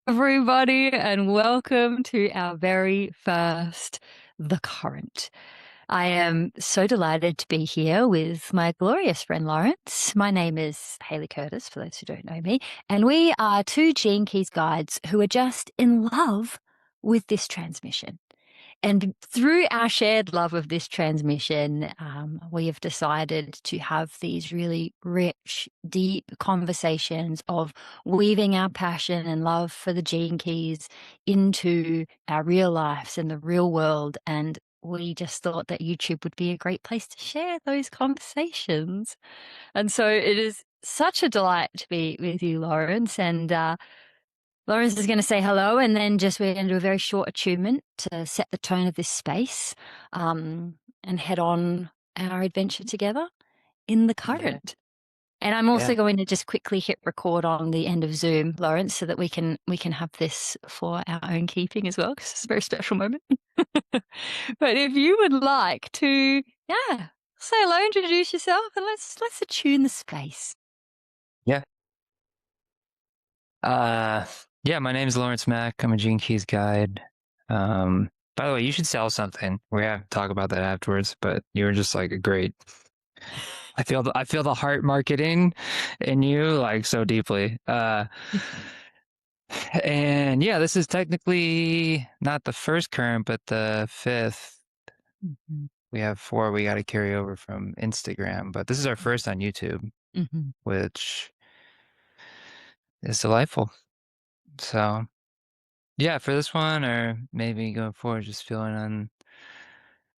Everybody, and welcome to our very first The Current. I am so delighted to be here with my glorious friend Lawrence. My name is Hayley Curtis, for those who don't know me, and we are two Gene Keys guides who are just in love with this transmission. And through our shared love of this transmission, we have decided to have these really rich, deep conversations of weaving our passion and love for the Gene Keys into our real lives and the real world. And we just thought that YouTube would be a great place to share those conversations. And so it is such a delight to be with you, Lawrence. And Lawrence is going to say hello, and then we're going to do a very short attunement to set the tone of this space, and head on our adventure together in the current. Yeah. And I'm also going to just quickly hit record on the end of Zoom, Lawrence, so that we can have this for our own keeping as well, because it's a very special moment. But if you would like to, say hello, introduce yourself, and let's attune the space. Yeah. My name is Lawrence Mack. I'm a Gene Keys guide. By the way, you should sell something. We have to talk about that afterwards, but you're just like a great. I feel the heart marketing in you like so deeply. And yeah, this is technically not the first current, but the fifth. Mm-hmm. We have 4 we got to carry over from Instagram, but this is our first on YouTube, which is delightful. So yeah, for this one, or maybe going forward, just feeling on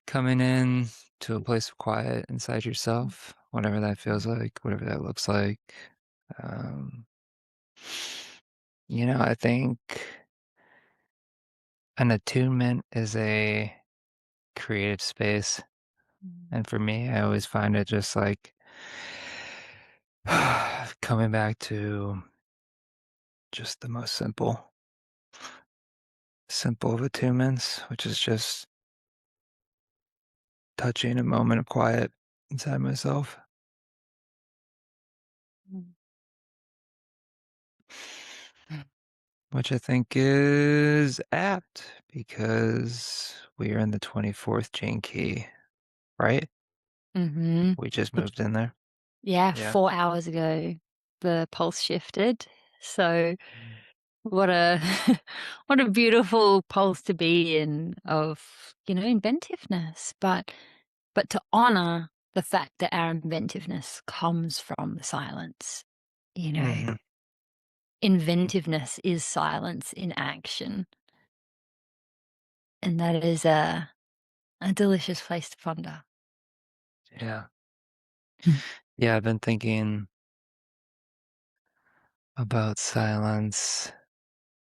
coming in to a place of quiet inside yourself, whatever that feels like, whatever that looks like. I think an attunement is a creative space. And for me, I always find it just like coming back to just the most simple of attunements, which is just touching a moment of quiet inside myself. Which I think is apt because we are in the 24th Gene Key, right? We just moved in there. Yeah, 4 hours ago, the pulse shifted. So what a what a beautiful pulse to be in of, inventiveness, but to honor the fact that our inventiveness comes from the silence. Inventiveness is silence in action. And that is a delicious place to ponder. Yeah. Yeah, I've been thinking about silence.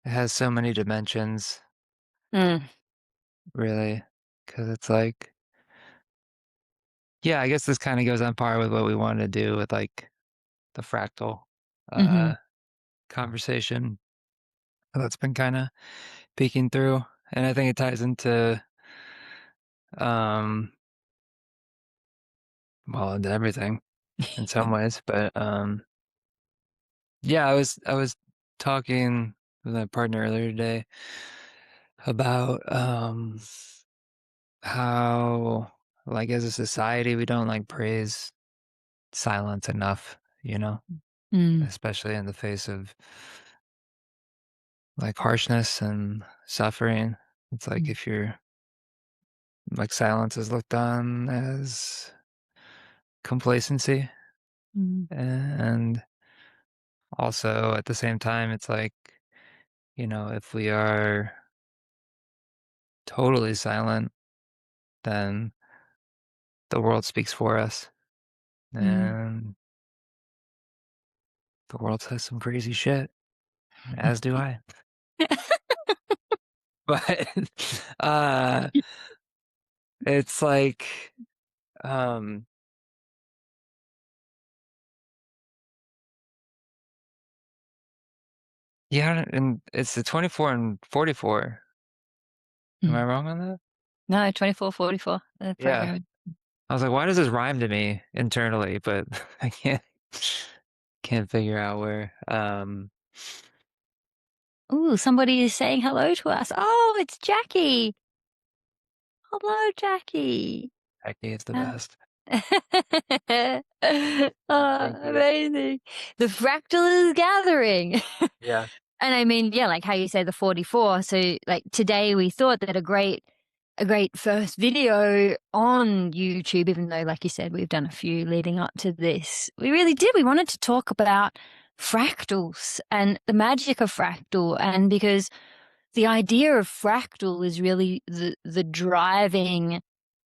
It has so many dimensions, really, because it's like, yeah, I guess this kind of goes on par with what we wanted to do with like the fractal conversation that's been kind of peeking through. And I think it ties into into everything in some ways, but yeah, I was talking with my partner earlier today about how like as a society we don't like praise silence enough, especially in the face of like harshness and suffering. It's like if you're like silence is looked on as complacency. And also at the same time, it's like, if we are totally silent, then the world speaks for us. And the world says some crazy shit, as do I. But it's like, yeah, and it's the 24 and 44. Am I wrong on that? No, 24, 44. Yeah. I was like, why does this rhyme to me internally? But I can't figure out where. Ooh, somebody is saying hello to us. Oh, it's Jackie. Hello, Jackie. Jackie is the best. Oh, amazing. The fractal is gathering. Yeah. And I mean, yeah, like how you say the 44. So like today we thought that a great first video on YouTube, even though, like you said, we've done a few leading up to this. We really did. We wanted to talk about fractals and the magic of fractal. And because the idea of fractal is really the driving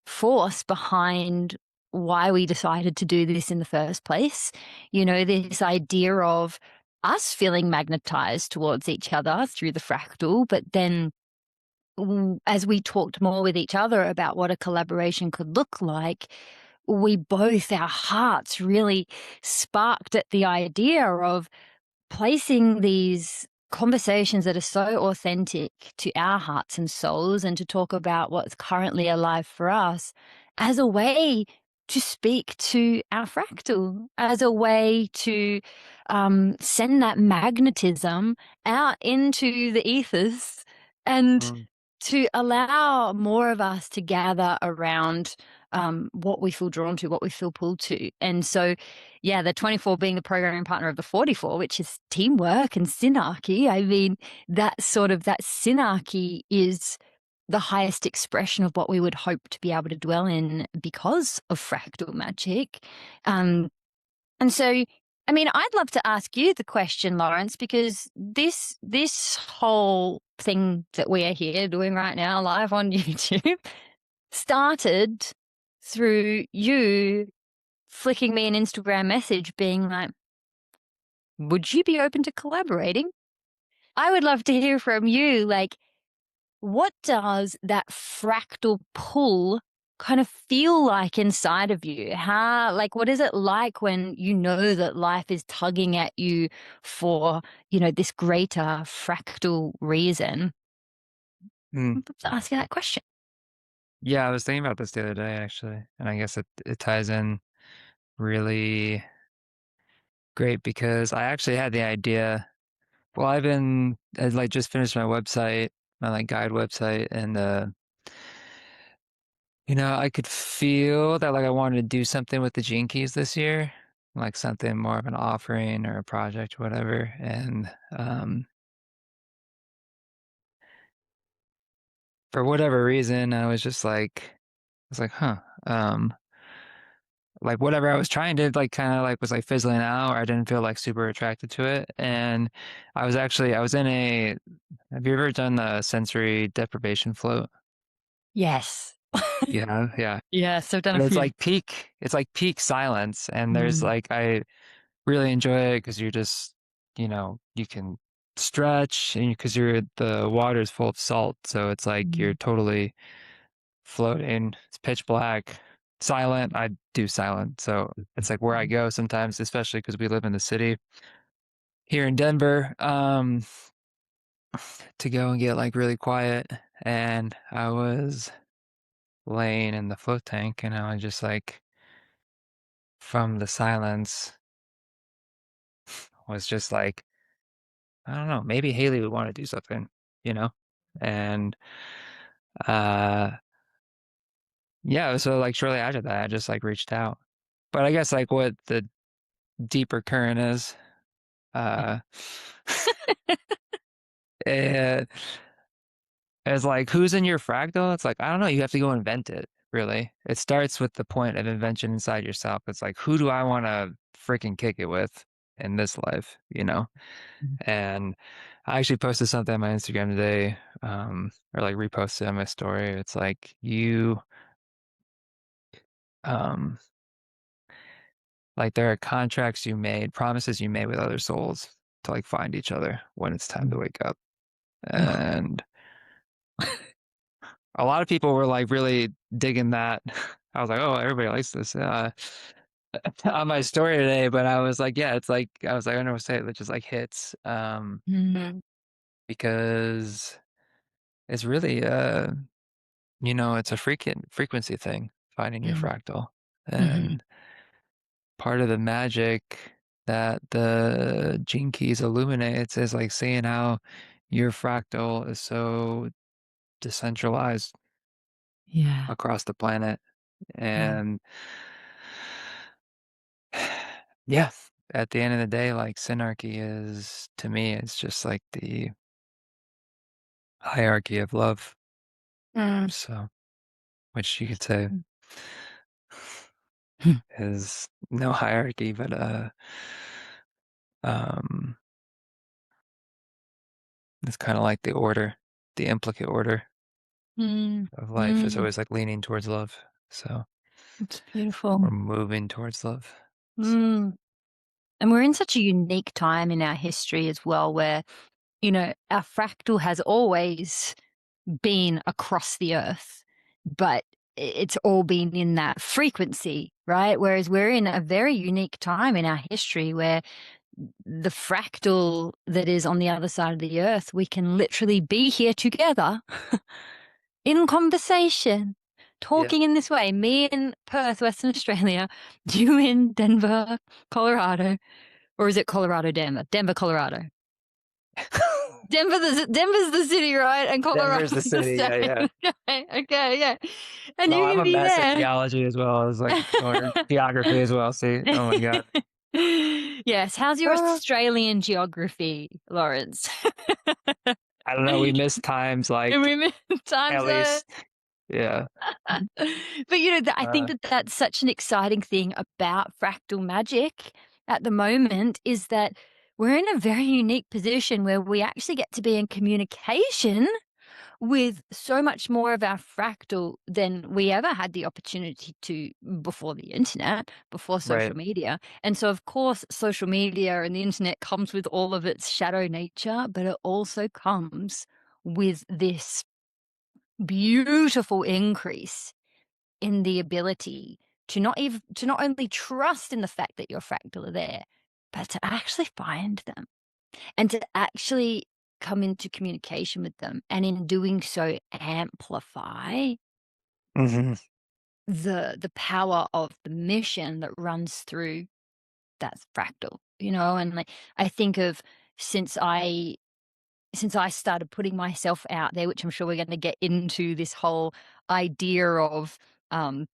force behind why we decided to do this in the first place. You know, this idea of us feeling magnetized towards each other through the fractal, but then as we talked more with each other about what a collaboration could look like, we both, our hearts really sparked at the idea of placing these conversations that are so authentic to our hearts and souls and to talk about what's currently alive for us as a way to speak to our fractal, as a way to send that magnetism out into the ethers and to allow more of us to gather around what we feel drawn to, what we feel pulled to. And so, yeah, the 24 being the programming partner of the 44, which is teamwork and synarchy. I mean, that synarchy is the highest expression of what we would hope to be able to dwell in because of fractal magic. And so, I mean, I'd love to ask you the question, Lawrence, because this whole thing that we are here doing right now live on YouTube started through you flicking me an Instagram message being like, would you be open to collaborating? I would love to hear from you. Like, what does that fractal pull kind of feel like inside of you? What is it like when you know that life is tugging at you for, this greater fractal reason? I'd love to ask you that question. Yeah, I was thinking about this the other day actually, and I guess it ties in really great because I actually had the idea. Well, I like just finished my website, my like guide website, and I could feel that like I wanted to do something with the Gene Keys this year, like something more of an offering or a project or whatever. And for whatever reason, huh. Like whatever I was trying to like kind of like was like fizzling out, or I didn't feel like super attracted to it. And I was in a have you ever done the sensory deprivation float? Yes. Yeah, yeah. Yes, I've done a And few. it's like peak silence. And there's Mm. like I really enjoy it because you're just, you can stretch and because the water is full of salt. So it's like you're Mm. totally floating. It's pitch black, silent. I do silent. So it's like where I go sometimes, especially because we live in the city here in Denver, to go and get like really quiet. And I was laying in the float tank and I was just like, from the silence, was just like, I don't know, maybe Hayley would want to do something, you know? And uh yeah, so like shortly after that, I just like reached out. But I guess like what the deeper current is, uh it is like who's in your fractal? It's like, I don't know, you have to go invent it, really. It starts with the point of invention inside yourself. It's like, who do I want to freaking kick it with in this life, you know? And I actually posted something on my Instagram today, or like reposted on my story. It's like um, like there are contracts you made, promises you made with other souls to like find each other when it's time to wake up. And a lot of people were like really digging that. I was like, oh, everybody likes this. On my story today, but I was like, yeah, it's like I was like, I don't know what to say, it just like hits. Mm. Because it's really it's a frequency thing, finding your Mm. fractal. Mhm. And part of the magic that the Gene Keys illuminates is like seeing how your fractal is so decentralized Yeah. across the planet. Yeah. And yeah, at the end of the day, like synarchy is, to me, it's just like the hierarchy of love. Mm. So, which you could say Mm. is no hierarchy, but um, it's kind of like the order, the implicate order Mm. of life is Mm. always like leaning towards love. So, It's beautiful. or moving towards love. So, Mm. And we're in such a unique time in our history as well, where, you know, our fractal has always been across the earth, but it's all been in that frequency, right? Whereas we're in a very unique time in our history where the fractal that is on the other side of the earth, we can literally be here together in conversation, yeah. talking in this way. Me in Perth, Western Australia, you in Denver, Colorado, or is it Colorado, Denver? Denver, Colorado. Denver's the city, right? And Denver's the Colorado's the city. Yeah, yeah. state. Okay, yeah. And Well, you I'm can a be mess at there. geology as well as like, or geography as well. See, oh my God. Yes. How's your Ah. Australian geography, Lawrence? I don't know. We missed times And like we missed time at zone. least, yeah. But you know, I think Uh, that that's such an exciting thing about fractal magic at the moment is that we're in a very unique position where we actually get to be in communication with so much more of our fractal than we ever had the opportunity to before the internet, before right. social media. And so, of course, social media and the internet comes with all of its shadow nature, but it also comes with this beautiful increase in the ability to not only trust in the fact that your fractal are there, but to actually find them and to actually come into communication with them, and in doing so amplify Hmm. the power of the mission that runs through that fractal, you know. And like, I think of since I since I started putting myself out there, which I'm sure we're going to get into this whole idea of um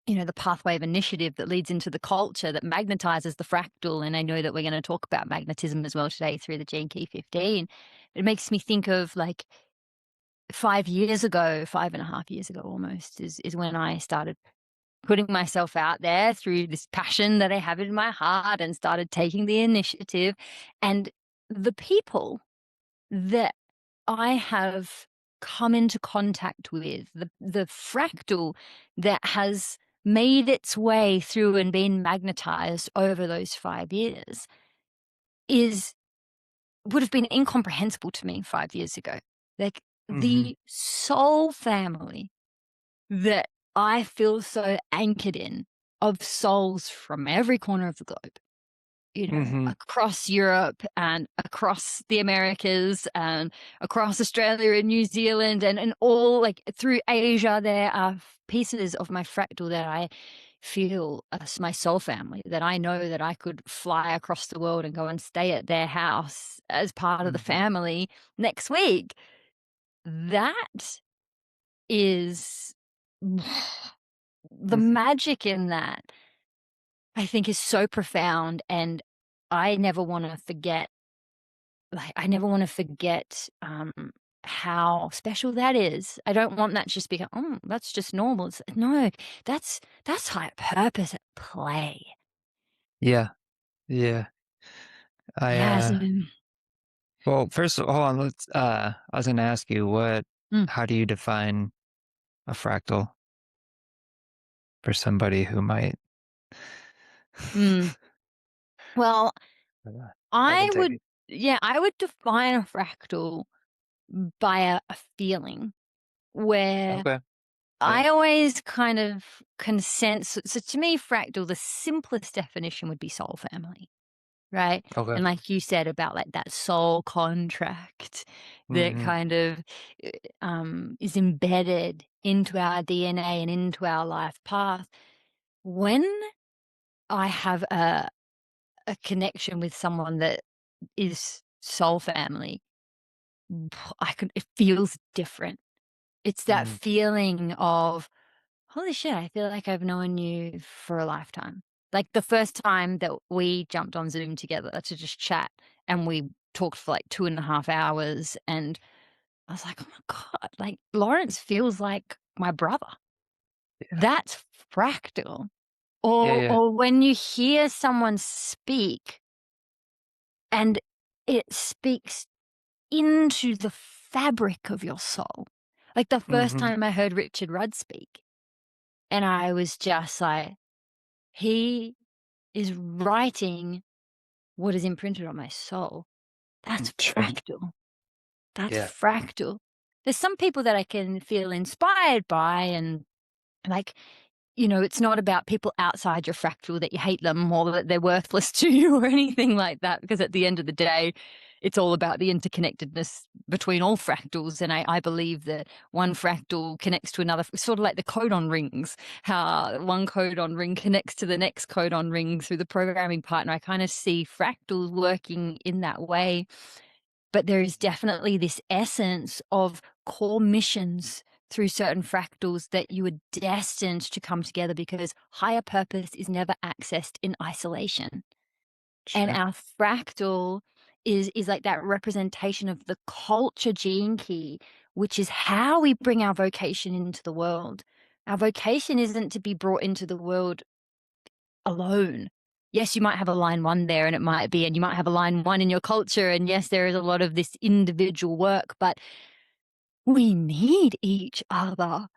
you know, the pathway of initiative that leads into the culture that magnetizes the fractal. And I know that we're going to talk about magnetism as well today through the Gene Key 15. It makes me think of like 5 years ago, 5.5 years ago almost, is when I started putting myself out there through this passion that I have in my heart and started taking the initiative. And the people that I have come into contact with, the fractal that has made its way through and been magnetized over those 5 years is would have been incomprehensible to me 5 years ago. Like Hmm. the soul family that I feel so anchored in of souls from every corner of the globe, you know, Hmm. across Europe and across the Americas and across Australia and New Zealand and all like through Asia, there are pieces of my fractal that I feel as my soul family, that I know that I could fly across the world and go and stay at their house as part of the Hmm. family next week. That is the magic in that, I think, is so profound. And I never want to forget, like, I never want to forget how special that is. I don't want that to just be, oh, that's just normal. No, that's higher purpose at play. Yeah. Yeah. I, Yes. well, first, hold on. I was going to ask you Mm, how do you define a fractal for somebody who might, mm. Well, I can I take would, it. yeah, I would define a fractal by a feeling where Okay. Yeah. I always kind of can sense. So to me, fractal, the simplest definition would be soul family, right? Okay. And like you said about like that soul contract that Hmm. kind of is embedded into our DNA and into our life path. When I have a connection with someone that is soul family, it feels different. It's that Mm. feeling of, holy shit, I feel like I've known you for a lifetime. Like the first time that we jumped on Zoom together to just chat, and we talked for like 2.5 hours, and I was like, oh my God, like Lawrence feels like my brother. Yeah. That's fractal. Yeah. Yeah. Or when you hear someone speak and it speaks into the fabric of your soul. Like the first Mm-hmm. time I heard Richard Rudd speak, and I was just like, he is writing what is imprinted on my soul. That's Sure. fractal. That's Yeah. fractal. There's some people that I can feel inspired by, and like, it's not about people outside your fractal that you hate them or that they're worthless to you or anything like that, because at the end of the day, it's all about the interconnectedness between all fractals. And I believe that one fractal connects to another, sort of like the codon rings, how one codon ring connects to the next codon ring through the programming partner. I kind of see fractals working in that way. But there is definitely this essence of core missions through certain fractals that you are destined to come together, because higher purpose is never accessed in isolation. And Sure. our fractal is like that representation of the culture gene key, which is how we bring our vocation into the world. Our vocation isn't to be brought into the world alone. Yes, you might have a line one there, and you might have a line one in your culture. And yes, there is a lot of this individual work, but we need each other.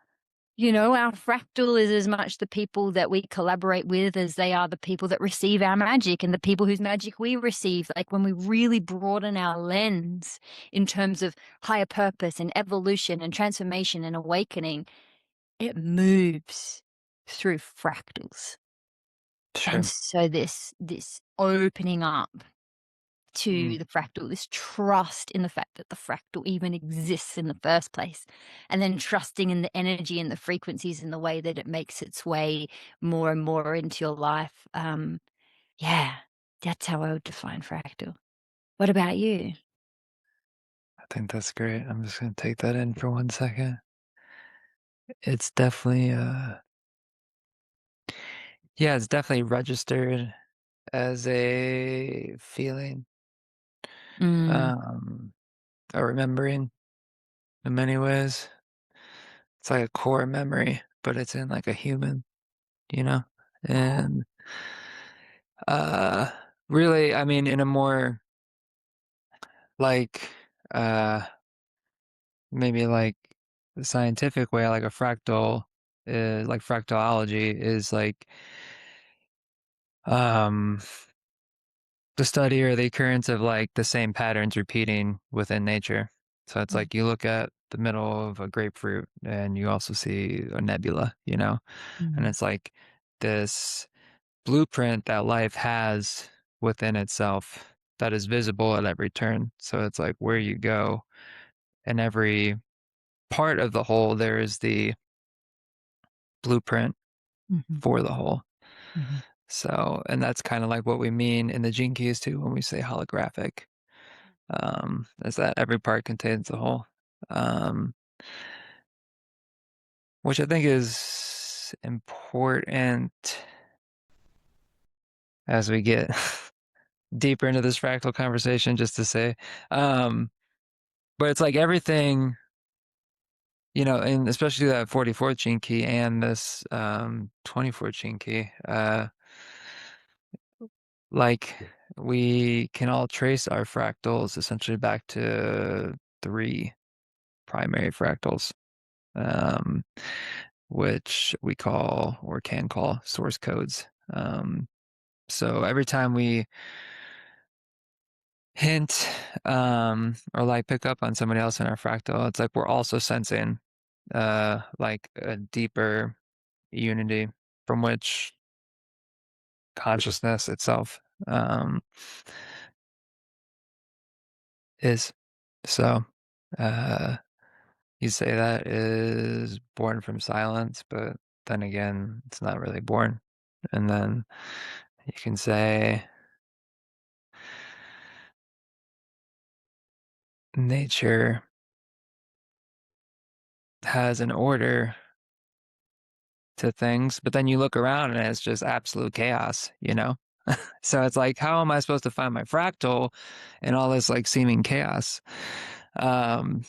Our fractal is as much the people that we collaborate with as they are the people that receive our magic and the people whose magic we receive. Like when we really broaden our lens in terms of higher purpose and evolution and transformation and awakening, it moves through fractals. And Sure. so this opening up Mm. to the fractal, this trust in the fact that the fractal even exists in the first place, and then trusting in the energy and the frequencies and the way that it makes its way more and more into your life. Yeah, that's how I would define fractal. What about you? I think that's great. I'm just gonna take that in for 1 second. It's definitely yeah, it's definitely registered as a feeling, Mm. a remembering in many ways. It's like a core memory, but it's in like a human, you know? And uh really, I mean, in a more like uh maybe like the scientific way, like a fractal like fractalology is like um the study or the occurrence of like the same patterns repeating within nature. So it's like you look at the middle of a grapefruit and you also see a nebula, and Mm. it's like this blueprint that life has within itself that is visible at every turn. So it's like where you go in every part of the whole, there is the blueprint Mhm. for the whole. Mhm. So, and that's kind of like what we mean in the gene keys too when we say holographic. Is that every part contains the whole, um, which I think is important as we get deeper into this fractal conversation, just to say. Um, but it's like everything, and especially that 44th gene key and this 24th gene key, like we can all trace our fractals essentially back to three primary fractals. Um, which we call or can call source codes. So every time we hint or like pick up on somebody else in our fractal, it's like we're also sensing like a deeper unity from which consciousness itself is. So you say that is born from silence, but then again, it's not really born. And then you can say nature has an order to things, but then you look around and it's just absolute chaos, you know? So it's like, how am I supposed to find my fractal in all this like seeming chaos? Um,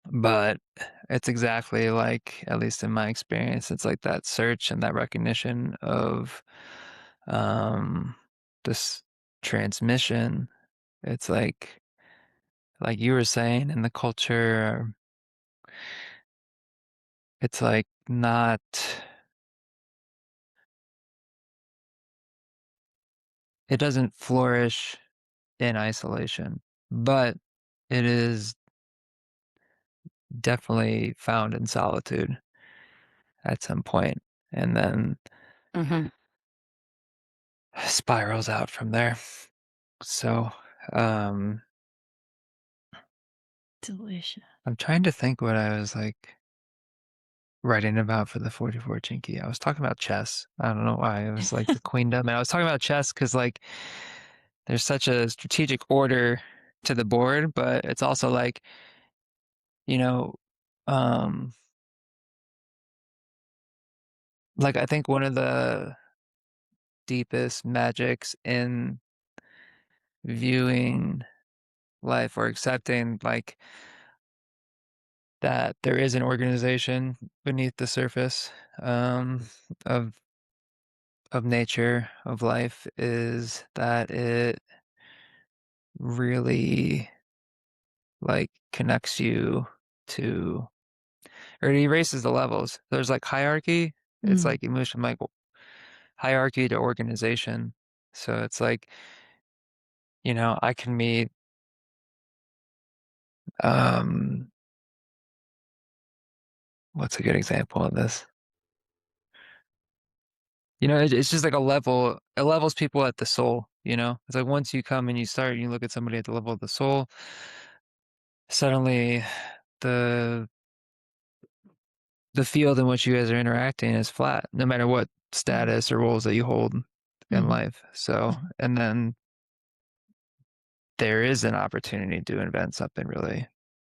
but it's exactly like, at least in my experience, it's like that search and that recognition of this transmission. It's like you were saying in the culture, it's like not, it doesn't flourish in isolation, but it is definitely found in solitude at some point, and then spirals out from there. So, um, Delicious. I'm trying to think what I was like writing about for the 44 Gene Key. I was talking about chess. I don't know why. It was like the queendom. And I was talking about chess because like there's such a strategic order to the board, but it's also like, you know, um, like I think one of the deepest magics in viewing life or accepting like that there is an organization beneath the surface um, of nature of life is that it really like connects you to, or it erases the levels. There's like hierarchy. It's like emotion like hierarchy to organization. So it's like, I can meet um what's a good example of this? It's just like it levels people at the soul. It's like once you come and you start and you look at somebody at the level of the soul, suddenly the the field in which you guys are interacting is flat, no matter what status or roles that you hold in life. So, and then there is an opportunity to invent something really,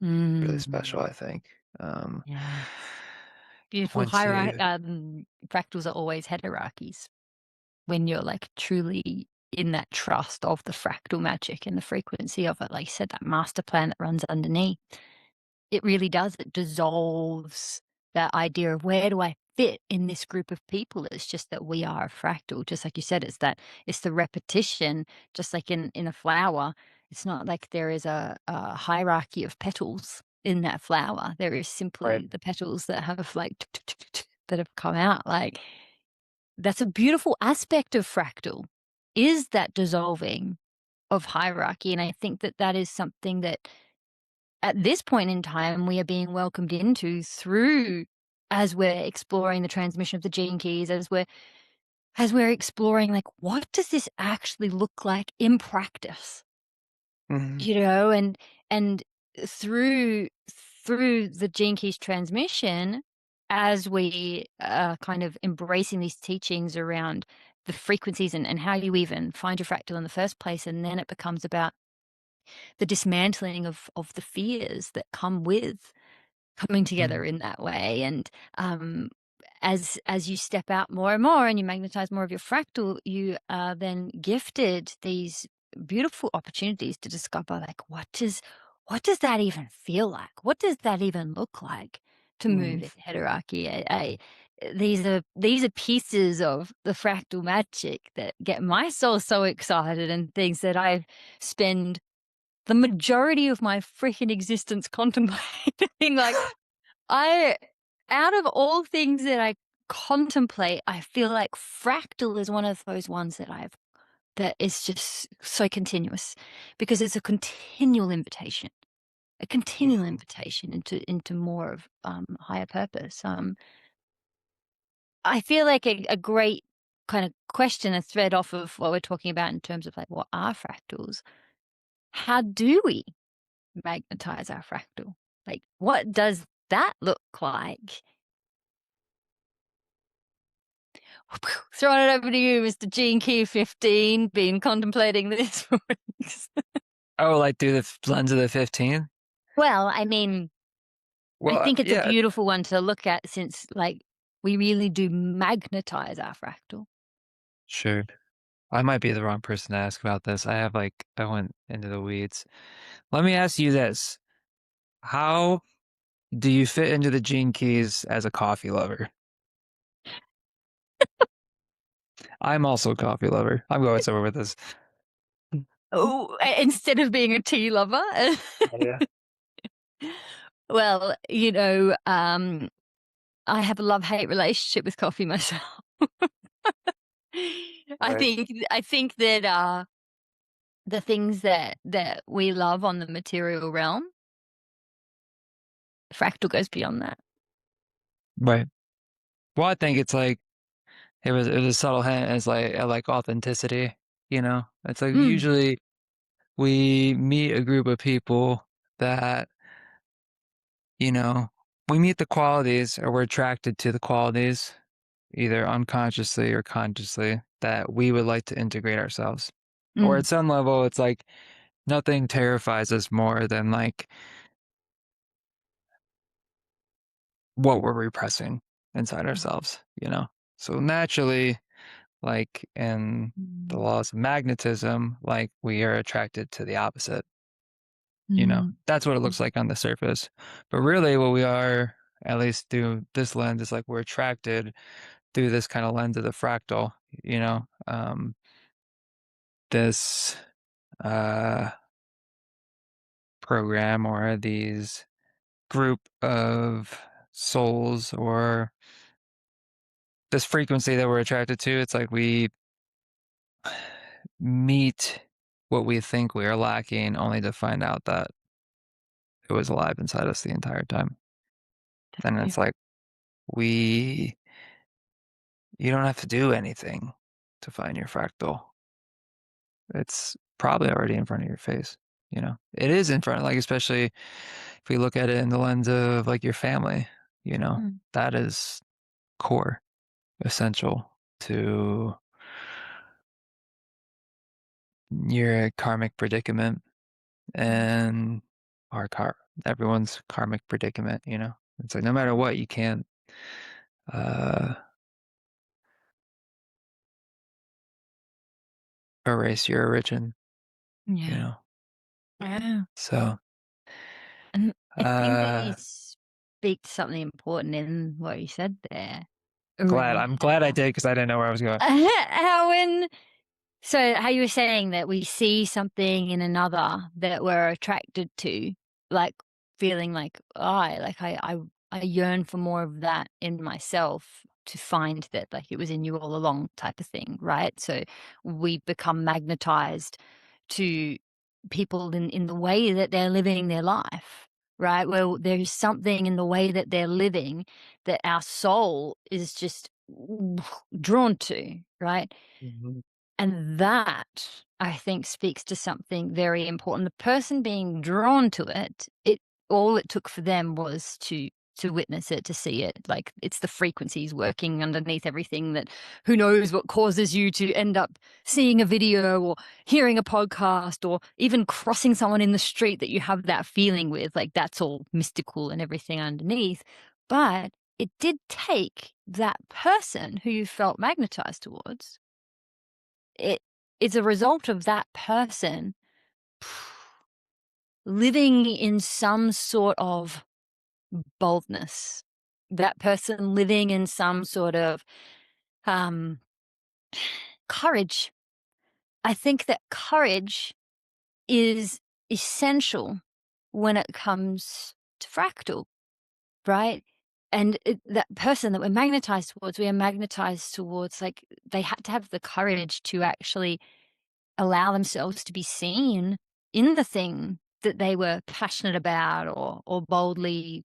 really special, I think. Yeah. Beautiful. Once you, Fractals are always hierarchies when you're like truly in that trust of the fractal magic and the frequency of it. Like you said, that master plan that runs underneath. It really does. It dissolves that idea of where do I fit in this group of people. It's just that we are a fractal. Just like you said, it's the repetition, just like in a flower. It's not like there is a hierarchy of petals in that flower. There is right. simply the petals that have like that have come out. Like that's a beautiful aspect of fractal, is that dissolving of hierarchy. And I think that that is something that at this point in time we are being welcomed into through, as we're exploring the transmission of the gene keys, as we're exploring like what does this actually look like in practice, Mhm. and through the gene keys transmission, as we are kind of embracing these teachings around the frequencies and how you even find your fractal in the first place, and then it becomes about the dismantling of the fears that come with coming together in that way. And as you step out more and more and you magnetize more of your fractal, you are then gifted these beautiful opportunities to discover like what does that even feel like? What does that even look like to move in hierarchy? These are pieces of the fractal magic that get my soul so excited, and things that I spend the majority of my freaking existence contemplating. Like, out of all things that I contemplate, I feel like fractal is one of those ones that is just so continuous, because it's a continual invitation, into more of higher purpose. I feel like a great kind of question, a thread off of what we're talking about in terms of like what are fractals? How do we magnetize our fractal? Like, what does that look like? Throwing it over to you, Mr. Gene Key 15. Been contemplating this for weeks. Oh, like through the lens of the 15th? Well, I mean, I Well, think it's a yeah, beautiful one to look at since, like, we really do magnetize our fractal. sure. I might be the wrong person to ask about this. I went into the weeds. Let me ask you this. How do you fit into the gene keys as a coffee lover? I'm also a coffee lover. I'm going somewhere with this. Oh, instead of being a tea lover? Yeah. Well, I have a love-hate relationship with coffee myself. Right. I think that, the things that we love on the material realm, fractal goes beyond that. Right. Well, I think it's like it was a subtle hint as like at like authenticity, you know? It's like Mm, usually we meet a group of people that, you know, we meet the qualities or we're attracted to the qualities, either unconsciously or consciously, that we would like to integrate ourselves. Or mm, at some level, it's like nothing terrifies us more than like what we're repressing inside ourselves, you know? So naturally, like in the mm, laws of magnetism, like we are attracted to the opposite, you know? mm, That's what it looks like on the surface. But really, what we are, at least through this lens, is like we're attracted through this kind of lens of the fractal, you know? This uh, program or these group of souls or this frequency that we're attracted to, it's like we meet what we think we are lacking only to find out that it was alive inside us the entire time. And yeah, it's like, we, you don't have to do anything to find your fractal. It's probably already in front of your face. You know, it is in front, like, especially if we look at it in the lens of like your family, you know, mm, that is core, essential to your karmic predicament mm, and our everyone's karmic predicament, you know. It's like no matter what, you can't uh erase your origin, you yeah, know. yeah. So And I think that you uh speak to something important in what you said there glad around I'm glad I did because I didn't know where I was going. how when so how you were saying that we see something in another that we're attracted to, like feeling like, oh, I yearn for more of that in myself to find that like it was in you all along type of thing, right? So we become magnetized to people in the way that they're living their life, right? Well, there's something in the way that they're living that our soul is just drawn to, right? Mhm. And that, I think, speaks to something very important. The person being drawn to it, all it took for them was to witness it, to see it. Like it's the frequencies working underneath everything that who knows what causes you to end up seeing a video or hearing a podcast or even crossing someone in the street that you have that feeling with. Like that's all mystical and everything underneath. But it did take that person who you felt magnetized towards it is a result of that person living in some sort of boldness, that person living in some sort of um, courage. I think that courage is essential when it comes to fractal, right? And that person that we're magnetized towards, we are magnetized towards, like, they had to have the courage to actually allow themselves to be seen in the thing that they were passionate about or boldly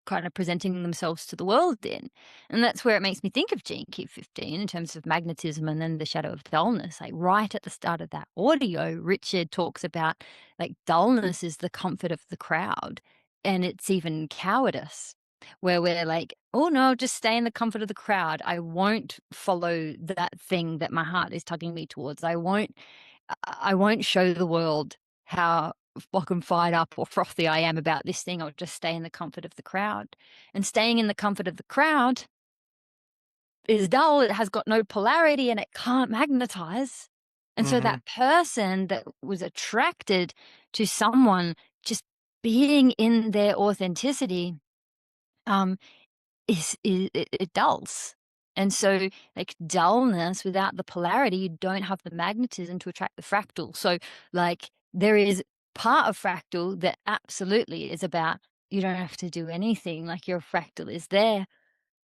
kind of presenting themselves to the world in. And that's where it makes me think of Gene Key 15 in terms of magnetism and then the shadow of dullness. Like right at the start of that audio, Richard talks about like dullness is the comfort of the crowd. And it's even cowardice where we're like, oh no, just stay in the comfort of the crowd. I won't follow that thing that my heart is tugging me towards. I won't show the world how fucking fired up or frothy I am about this thing, I'll just stay in the comfort of the crowd. And staying in the comfort of the crowd is dull, it has got no polarity, and it can't magnetize. And so that person that was attracted to someone just being in their authenticity, it dulls. And so, like, dullness without the polarity, you don't have the magnetism to attract the fractal. So, like, there is part of fractal that absolutely is about you don't have to do anything, like your fractal is there,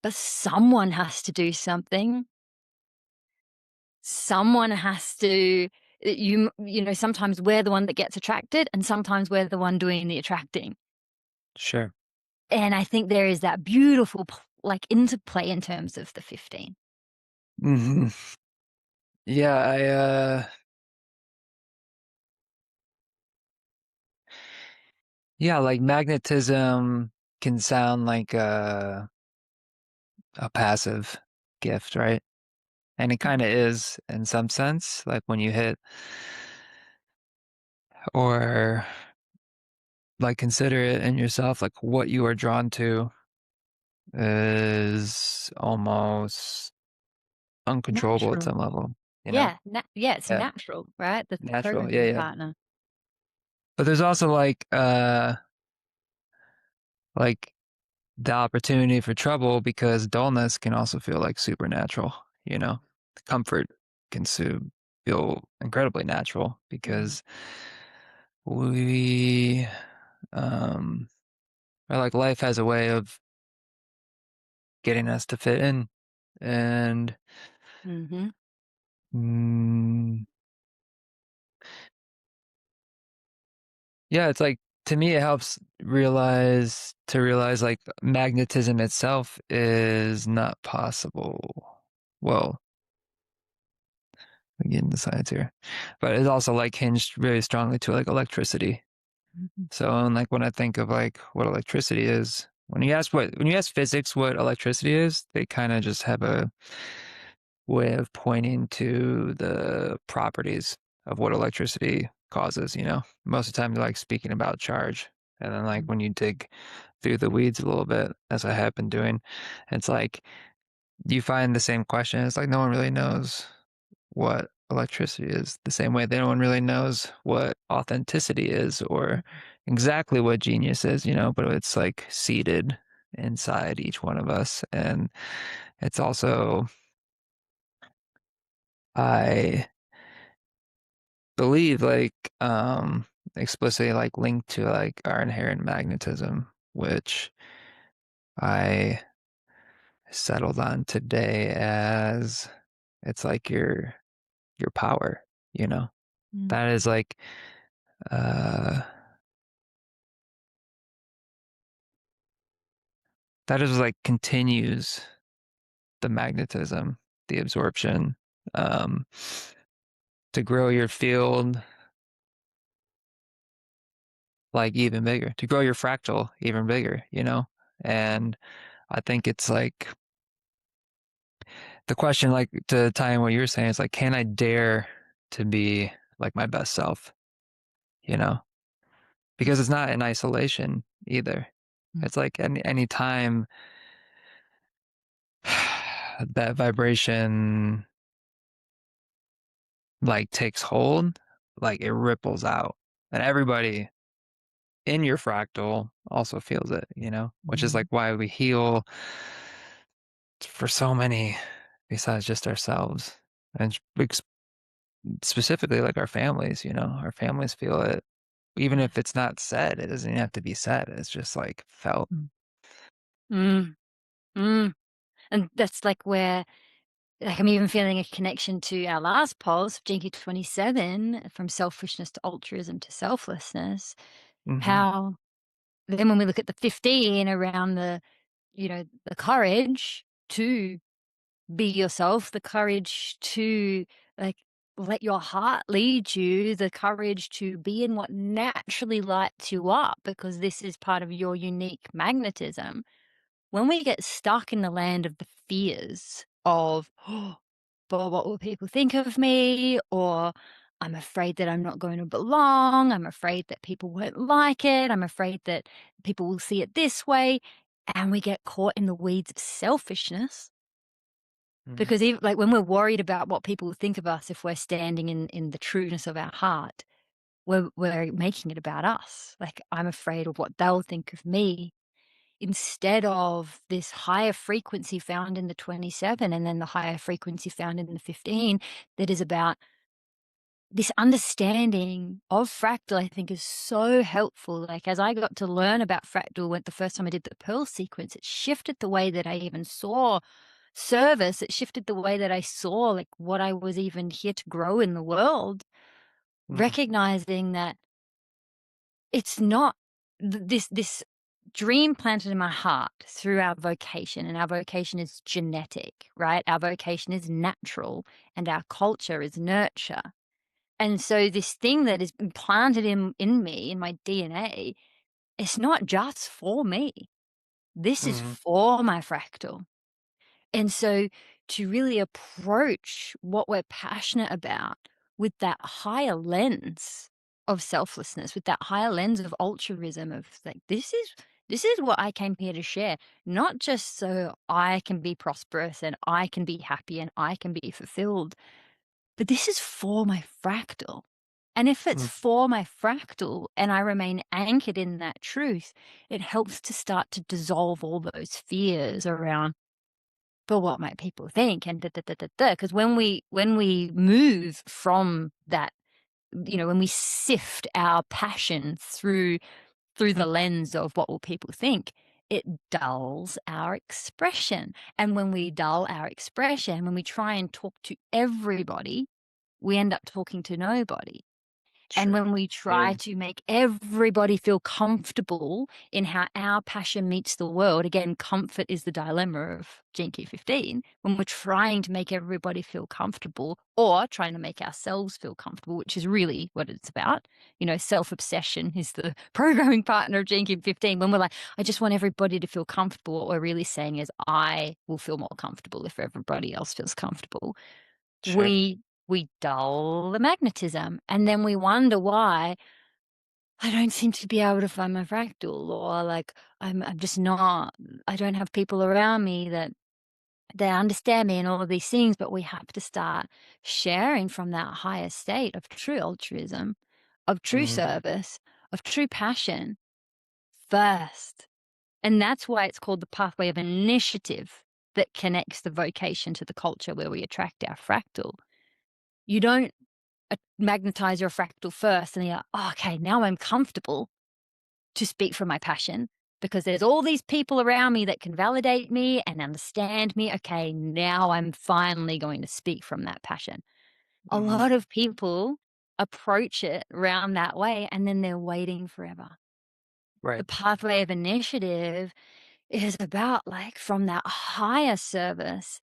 but someone has to do something. Someone has to, you know, sometimes we're the one that gets attracted, and sometimes we're the one doing the attracting. Sure. And I think there is that beautiful, like, interplay in terms of the 15. Yeah, yeah, like magnetism can sound like a passive gift, right? And it kind of is in some sense, like when you hit or like consider it in yourself, like what you are drawn to is almost uncontrollable at Natural. some level, you know? Yeah, yeah, it's Yeah, natural, right? The natural. Yeah, programming yeah. partner. But there's also like the opportunity for trouble because dullness can also feel like supernatural, you know? Comfort can feel incredibly natural because we um or like life has a way of getting us to fit in and Mm-hmm. mm, yeah, it's like to me it helps realize like magnetism itself is not possible. Well, we get into science here, but it's also like hinged very strongly to like electricity. Mm-hmm. So, and like when I think of like what electricity is, when you ask physics what electricity is, they kind of just have a way of pointing to the properties of what electricity causes, you know. Most of the time they're like speaking about charge. And then like when you dig through the weeds a little bit, as I have been doing, it's like you find the same question. It's like no one really knows what electricity is the same way no one really knows what authenticity is or exactly what genius is, you know, but it's like seated inside each one of us. And it's also, I believe, like, explicitly like linked to like our inherent magnetism, which I settled on today as it's like your power, you know. That is like uh that is like continues the magnetism, the absorption, um, to grow your field like even bigger, to grow your fractal even bigger, you know? And I think it's like the question, like to tie in what you're saying, is like, can I dare to be like my best self, you know? Because it's not in isolation either. It's like any time that vibration like takes hold, like it ripples out. And everybody in your fractal also feels it, you know, which is like why we heal for so many besides just ourselves. And specifically like our families, you know, our families feel it. Even if it's not said, it doesn't even have to be said. It's just like felt. Mm. Mm. And that's like where, like, I'm even feeling a connection to our last pulse, Gene Key 27, from selfishness to altruism to selflessness. Mm-hmm. How then when we look at the 15 around the, you know, the courage to be yourself, the courage to, like, let your heart lead you, the courage to be in what naturally lights you up, because this is part of your unique magnetism. When we get stuck in the land of the fears of, oh, but what will people think of me? Or I'm afraid that I'm not going to belong. I'm afraid that people won't like it. I'm afraid that people will see it this way. And we get caught in the weeds of selfishness. Because even like when we're worried about what people think of us, if we're standing in the trueness of our heart, we're making it about us. Like, I'm afraid of what they'll think of me, instead of this higher frequency found in the 27 and then the higher frequency found in the 15 that is about this understanding of fractal. I think is so helpful. Like, as I got to learn about fractal when the first time I did the Pearl sequence, it shifted the way that I even saw service. It shifted the way that I saw like what I was even here to grow in the world, recognizing that it's not this dream planted in my heart through our vocation, and our vocation is genetic, right? Our vocation is natural, and our culture is nurture. And so this thing that is implanted in me, in my DNA, it's not just for me. This is for my fractal. And so to really approach what we're passionate about with that higher lens of selflessness, with that higher lens of altruism, of like, this is what I came here to share, not just so I can be prosperous and I can be happy and I can be fulfilled, but this is for my fractal. And if it's for my fractal and I remain anchored in that truth, it helps to start to dissolve all those fears around, but what might people think? And because when we move from that, when we sift our passion through the lens of what will people think, it dulls our expression. And when we dull our expression, when we try and talk to everybody, we end up talking to nobody. And when we try to make everybody feel comfortable in how our passion meets the world, again, comfort is the dilemma of Gene Key 15. When we're trying to make everybody feel comfortable, or trying to make ourselves feel comfortable, which is really what it's about. Self-obsession is the programming partner of Gene Key 15. When we're like, I just want everybody to feel comfortable, what we're really saying is, I will feel more comfortable if everybody else feels comfortable. We dull the magnetism, and then we wonder why I don't seem to be able to find my fractal, or like I'm just not, I don't have people around me that understand me and all of these things. But we have to start sharing from that higher state of true altruism, of true service, of true passion first. And that's why it's called the pathway of initiative, that connects the vocation to the culture where we attract our fractal. You don't magnetize your fractal first and you're like, oh, okay, now I'm comfortable to speak from my passion because there's all these people around me that can validate me and understand me. Okay, now I'm finally going to speak from that passion. A lot of people approach it around that way and then they're waiting forever. The pathway of initiative is about like from that higher service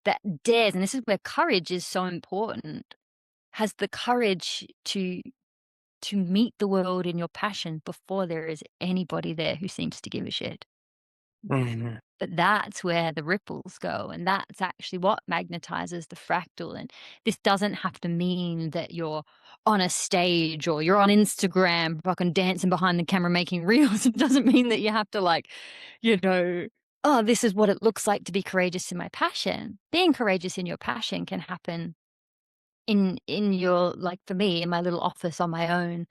that dares, and this is where courage is so important, has the courage to meet the world in your passion before there is anybody there who seems to give a shit. But that's where the ripples go, and that's actually what magnetizes the fractal. And this doesn't have to mean that you're on a stage or you're on Instagram fucking dancing behind the camera making reels. It doesn't mean that you have to like, oh, this is what it looks like to be courageous in my passion. Being courageous in your passion can happen in your, like for me, in my little office on my own.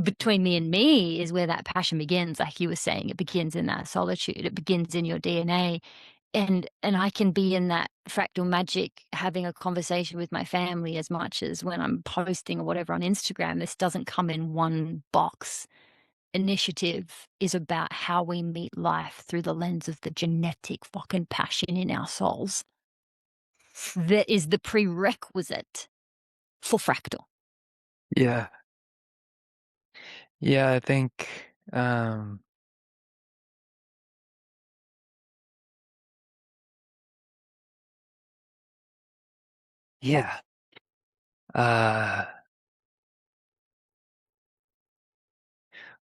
Between me and me is where that passion begins. Like you were saying, it begins in that solitude. It begins in your DNA. And I can be in that fractal magic, having a conversation with my family as much as when I'm posting or whatever on Instagram. This doesn't come in one box. Initiative is about how we meet life through the lens of the genetic fucking passion in our souls. That is the prerequisite for fractal. Yeah. Yeah, I think yeah.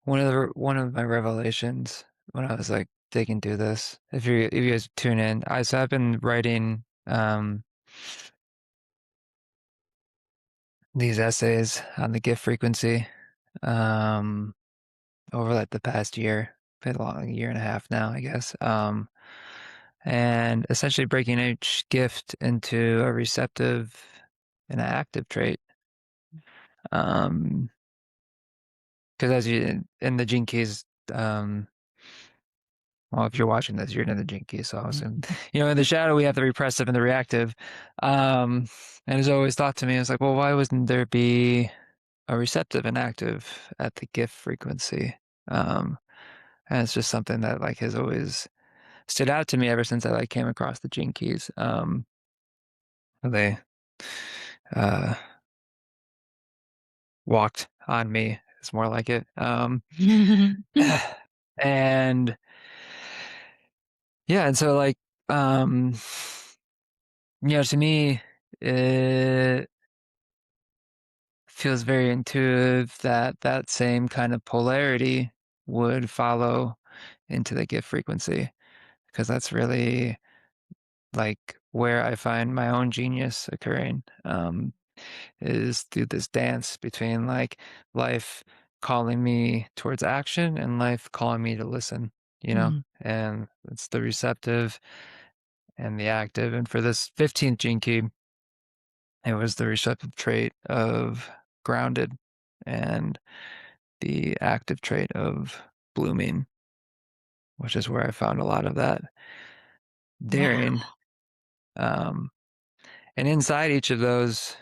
One of my revelations when I was like digging through this, if you guys tune in, I've been writing these essays on the gift frequency over like the past year, been a long year and a half now, I guess. And essentially breaking each gift into a receptive and an active trait. Because as you in the gene keys, well, if you're watching this, you're in the gene key. So I was in, in the shadow, we have the repressive and the reactive. And it's always thought to me, it's like, well, why wouldn't there be a receptive and active at the gift frequency? And it's just something that like has always stood out to me ever since I like came across the gene keys. They walked on me. It's more like it. And yeah, and so like to me it feels very intuitive that that same kind of polarity would follow into the gift frequency, because that's really like where I find my own genius occurring, is through this dance between like life calling me towards action and life calling me to listen, and it's the receptive and the active. And for this 15th gene key, it was the receptive trait of grounded and the active trait of blooming, which is where I found a lot of that daring. Um, and inside each of those,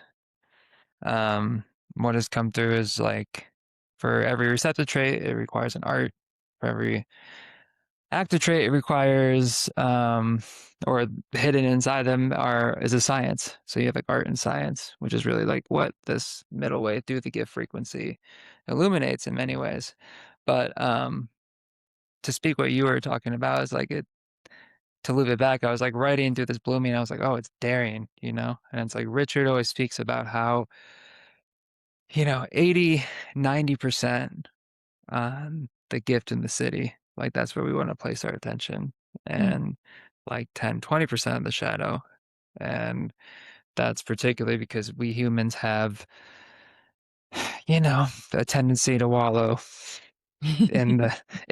what has come through is like, for every receptive trait, it requires an art. For every active trait, it requires, or hidden inside them is a science. So you have like art and science, which is really like what this middle way through the gift frequency illuminates in many ways. But to speak what you were talking about is like it. To loop it back, I was like writing through this blooming. I was like, oh, it's daring, And it's like Richard always speaks about how, 80, 90% on the gift in the city. Like that's where we want to place our attention. And like 10, 20% of the shadow. And that's particularly because we humans have, a tendency to wallow in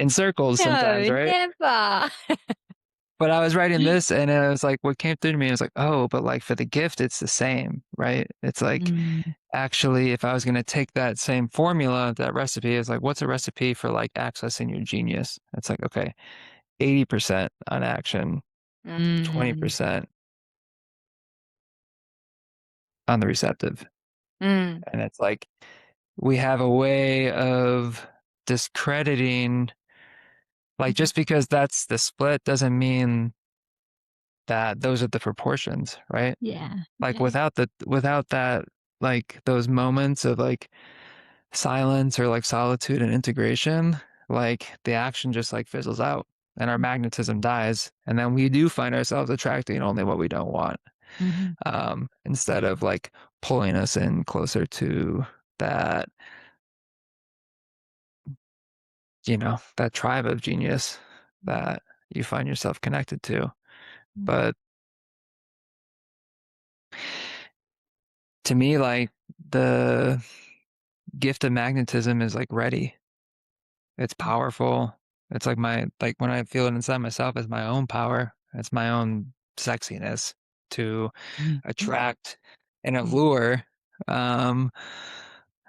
circles sometimes, No, right? never. But I was writing this and it was like what came through to me was like, oh, but like for the gift, it's the same, right? It's like actually, if I was going to take that same formula, that recipe is like, what's a recipe for like accessing your genius? It's like, okay, 80% on action, 20% on the receptive. Mm. And it's like, we have a way of discrediting, like, just because that's the split doesn't mean that those are the proportions, right? Yeah. Like, Yeah. without that, like, those moments of like silence or like solitude and integration, like the action just like fizzles out and our magnetism dies. And then we do find ourselves attracting only what we don't want, instead of like pulling us in closer to that, that tribe of genius that you find yourself connected to. But to me, like the gift of magnetism is like ready. It's powerful. It's like like when I feel it inside myself as my own power, it's my own sexiness to attract and allure, um,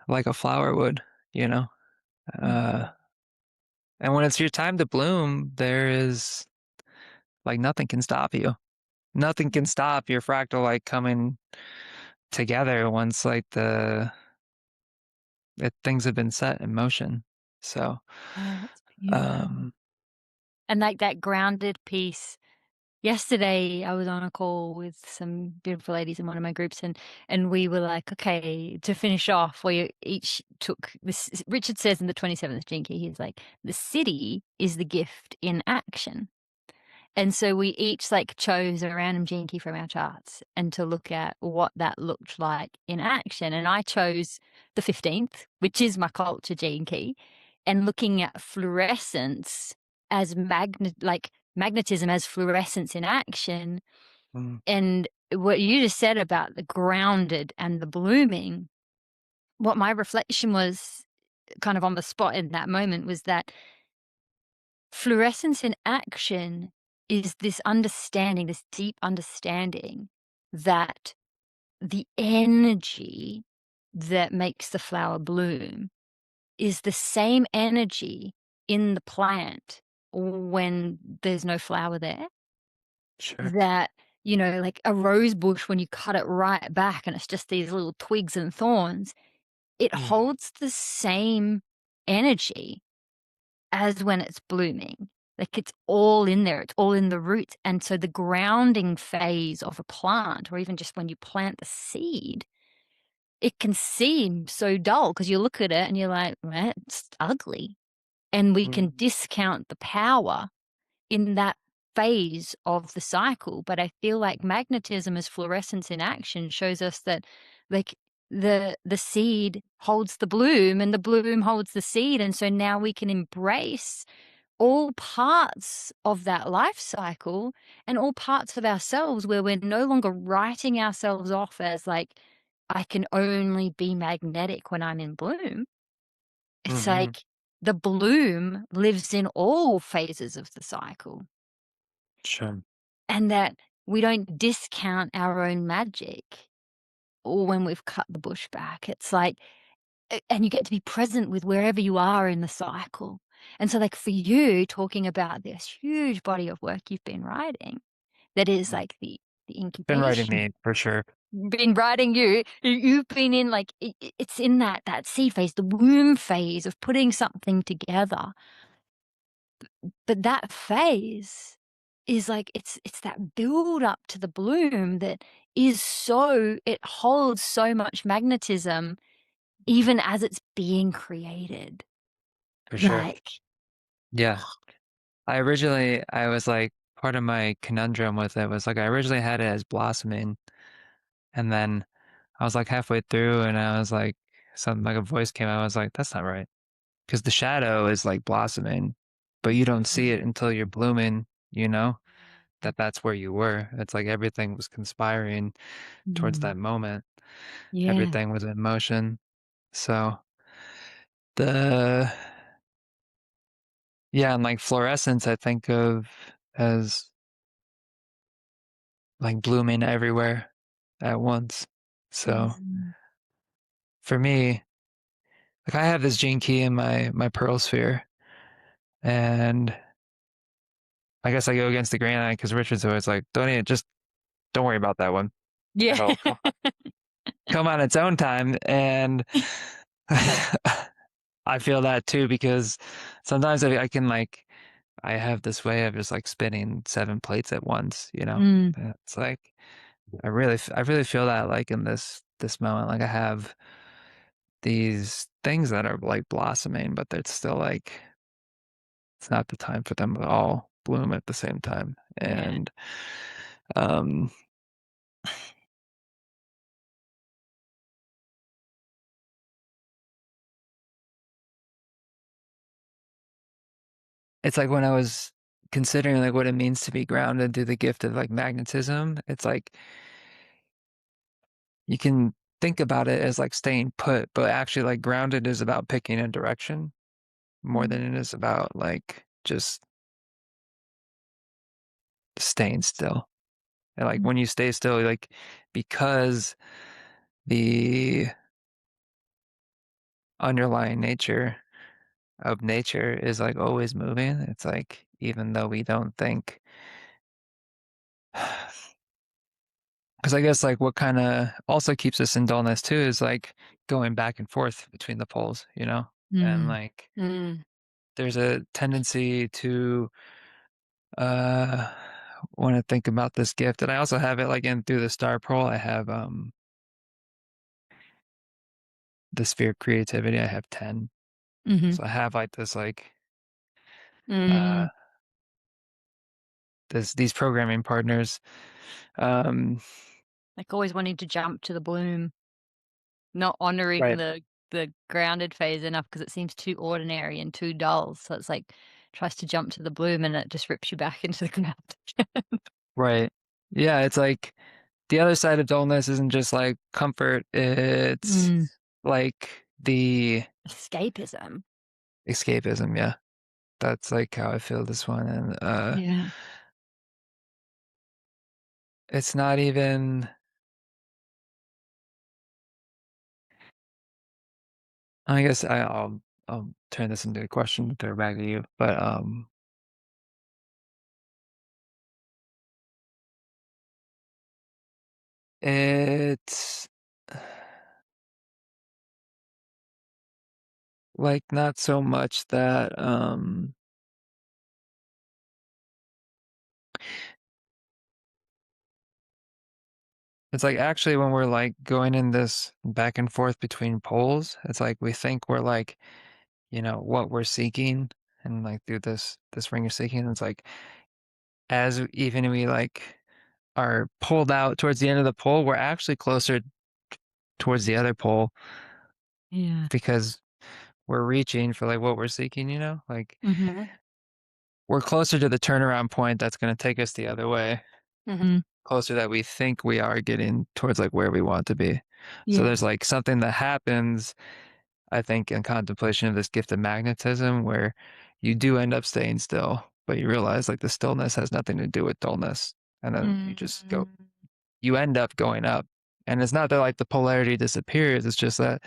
like a flower would, you know? Uh, and when it's your time to bloom, there is like nothing can stop you. Nothing can stop your fractal like coming together once like things have been set in motion. So, Oh, that's beautiful. um, And like that grounded piece. Yesterday, I was on a call with some beautiful ladies in one of my groups, and we were like, okay, to finish off, we each took this. Richard says in the 27th Gene Key, he's like, the city is the gift in action. And so we each like chose a random gene key from our charts and to look at what that looked like in action. And I chose the 15th, which is my culture gene key, and looking at fluorescence as magnetism as fluorescence in action. And what you just said about the grounded and the blooming, what my reflection was kind of on the spot in that moment was that fluorescence in action is this understanding, this deep understanding that the energy that makes the flower bloom is the same energy in the plant when there's no flower there. Sure. That, like a rose bush, when you cut it right back and it's just these little twigs and thorns, it holds the same energy as when it's blooming. Like, it's all in there. It's all in the roots. And so the grounding phase of a plant, or even just when you plant the seed, it can seem so dull because you look at it and you're like, well, it's ugly. And we can discount the power in that phase of the cycle. But I feel like magnetism as fluorescence in action shows us that, like, the seed holds the bloom and the bloom holds the seed. And so now we can embrace all parts of that life cycle and all parts of ourselves where we're no longer writing ourselves off as like, I can only be magnetic when I'm in bloom. It's like the bloom lives in all phases of the cycle. Sure. And that we don't discount our own magic or when we've cut the bush back. It's like, and you get to be present with wherever you are in the cycle. And so, like, for you, talking about this huge body of work you've been writing, that is like the Been writing incubation, me for sure. been writing you've been in, like, it's in that seed phase, the womb phase of putting something together. But that phase is like, it's that build up to the bloom that is so, it holds so much magnetism even as it's being created. For sure. Like, Yeah. I was like, part of my conundrum with it was like, I originally had it as blossoming. And then I was like halfway through and I was like, something like a voice came out. I was like, that's not right. Because the shadow is like blossoming, but you don't see it until you're blooming, that's where you were. It's like everything was conspiring towards that moment. yeah. Everything was in motion. So the, yeah, and like fluorescence, I think of as like blooming everywhere at once. So Mhm. for me, like I have this gene key in my pearl sphere, and I guess I go against the grain on it because Richard's always like, don't worry about that one. Yeah. It'll come on its own time. And I feel that too because sometimes I can like I have this way of just like spinning 7 plates at once. Mm. It's like I really feel that like in this moment. Like I have these things that are like blossoming, but they're still like it's not the time for them to all bloom at the same time. Yeah. And um it's like when I was considering like what it means to be grounded through the gift of like magnetism, it's like you can think about it as like staying put, but actually like grounded is about picking a direction more than it is about like just staying still. And like when you stay still, like because the underlying nature of nature is like always moving, it's like even though we don't think because I guess like what kind of also keeps us in dullness too is like going back and forth between the poles. And Mm. like Mm. there's a tendency to uh want to think about this gift. And I also have it like in through the star pearl, I have the sphere of creativity, I have 10. Mm-hmm. So I have like this like uh Mm. these programming partners. Um Like always wanting to jump to the bloom, not honoring right. the grounded phase enough because it seems too ordinary and too dull. So it's like tries to jump to the bloom and it just rips you back into the ground. Right. Yeah, it's like the other side of dullness isn't just like comfort, it's Mm. like the escapism. escapism, yeah. That's like how I feel this one. And Yeah. it's not even, I guess I'll turn this into a question and throw it back to you. But it's like not so much that it's like actually when we're like going in this back and forth between poles, it's like we think we're like, what we're seeking, and like through this ring of seeking, it's like as even we like are pulled out towards the end of the pole, we're actually closer towards the other pole Yeah. because we're reaching for like what we're seeking, like Mm-hmm. we're closer to the turnaround point that's going to take us the other way, Mm-hmm. closer that we think we are getting towards like where we want to be. So Yeah. there's like something that happens, I think, in contemplation of this gift of magnetism where you do end up staying still, but you realize like the stillness has nothing to do with dullness. And then you end up going up. And it's not that like the polarity disappears, it's just that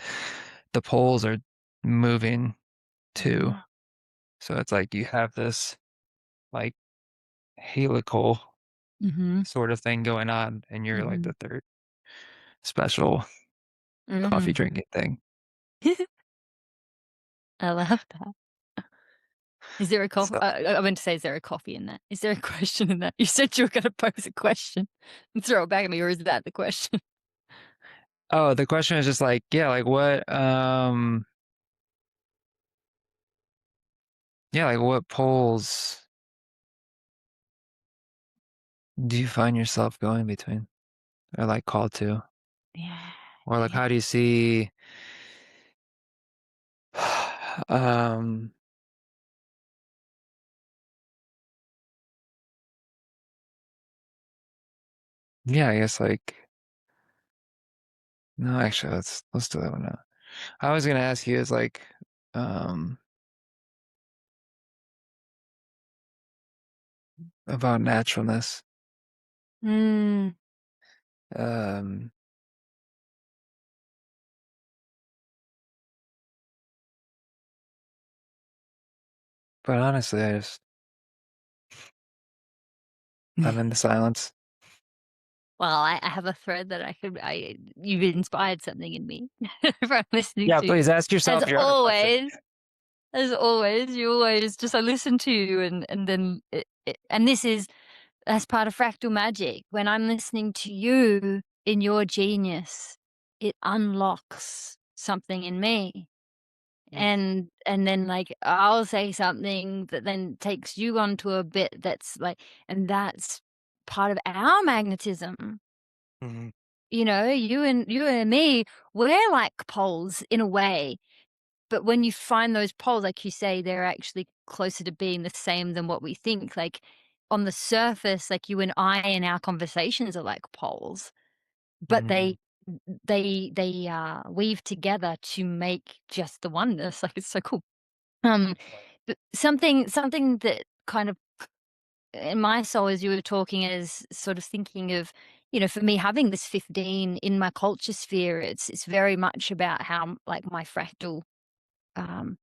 the poles are moving too. So it's like you have this like helical Mm-hmm. sort of thing going on, and you're like Mm-hmm. the third special coffee Mm-hmm. drinking thing. I love that. Is there a coffee? So, I meant to say, is there a coffee in that? Is there a question in that? You said you were going to pose a question and throw it back at me, or is that the question? oh, the question is just like, yeah, like what, yeah, like what poles do you find yourself going between or like called to? Yeah. Or like, Yeah. how do you see, um, yeah, I guess like, no, actually, let's do that one now. I was gonna ask you is like, um, about naturalness. Mm. Um, but honestly, I'm in the silence. Well, I have a thread that you've inspired something in me from listening Yeah, to you. please ask As yourself your other question. always, you always just, I listen to you and then, and this is, as part of fractal magic, when I'm listening to you in your genius, it unlocks something in me. And then like I'll say something that then takes you onto a bit that's like, and that's part of our magnetism. Mm-hmm. You and me, we're like poles in a way. But when you find those poles, like you say, they're actually closer to being the same than what we think. Like on the surface, like you and I in our conversations are like poles, but Mm-hmm. they weave together to make just the oneness. Like it's so cool. Um, something that kind of in my soul as you were talking is sort of thinking of, for me having this 15 in my culture sphere, it's very much about how like my fractal um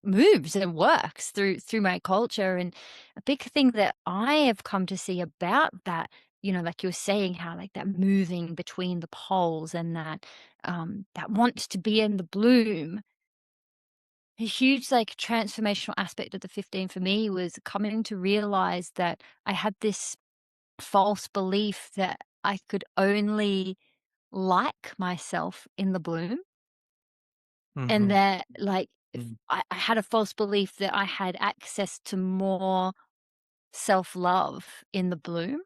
moves and works through my culture. And a big thing that I have come to see about that, like you were saying, how like that moving between the poles and that wants to be in the bloom. A huge like transformational aspect of the 15 for me was coming to realize that I had this false belief that I could only like myself in the bloom, and Mm-hmm. that like if I had a false belief that I had access to more self-love in the bloom.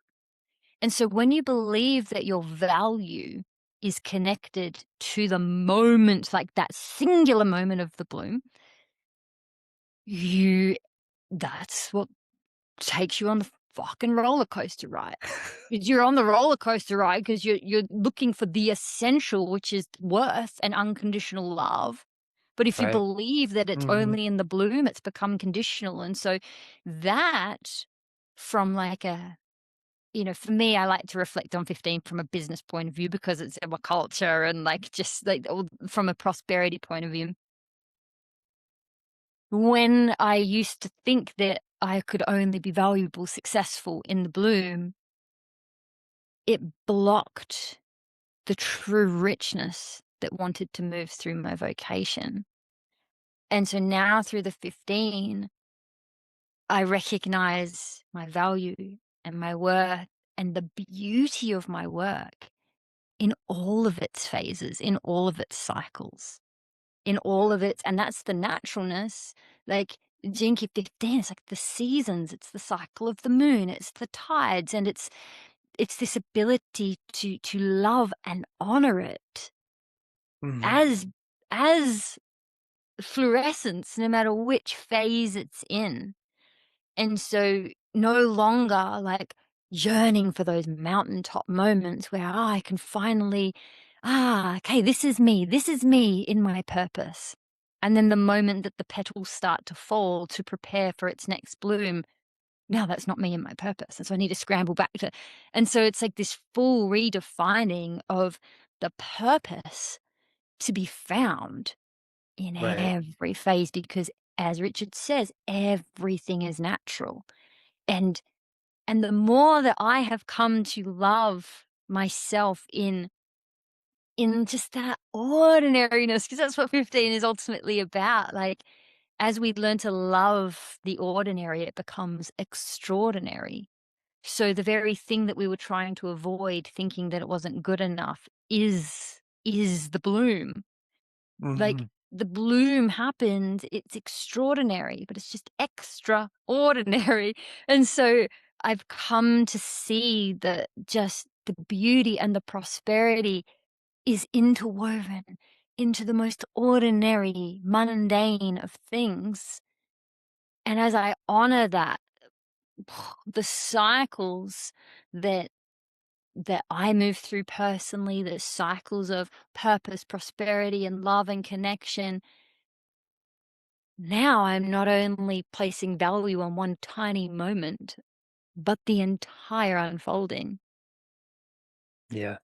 And so when you believe that your value is connected to the moment, like that singular moment of the bloom, you that's what takes you on fucking roller coaster ride. You're on the roller coaster ride because you're looking for the essential, which is worth and unconditional love. But if you Right. believe that it's only in the bloom, it's become conditional. And so that, from like a, for me, I like to reflect on 15 from a business point of view because it's our culture and like just like from a prosperity point of view. When I used to think that I could only be valuable, successful in the bloom, it blocked the true richness that wanted to move through my vocation. And so now through the 15, I recognize my value and my worth and the beauty of my work in all of its phases, in all of its cycles, in all of its, and that's the naturalness. Like Gene Key 15, it's like the seasons, it's the cycle of the moon, it's the tides, and it's this ability to love and honor it as fluorescence, no matter which phase it's in. And so no longer like yearning for those mountaintop moments where I can finally, okay, this is me in my purpose. And then the moment that the petals start to fall to prepare for its next bloom, now that's not me in my purpose. And so I need to scramble back to, and so it's like this full redefining of the purpose to be found in every phase, because as Richard says, everything is natural. And the more that I have come to love myself in just that ordinariness, because that's what 15 is ultimately about. Like, as we learn to love the ordinary, it becomes extraordinary. So the very thing that we were trying to avoid, thinking that it wasn't good enough, is the bloom. Like, the bloom happened, it's extraordinary, but it's just extraordinary. And so I've come to see that just the beauty and the prosperity is interwoven into the most ordinary, mundane of things. And as I honor that, the cycles that I move through personally, the cycles of purpose, prosperity, and love and connection, now I'm not only placing value on one tiny moment, but the entire unfolding. Yeah.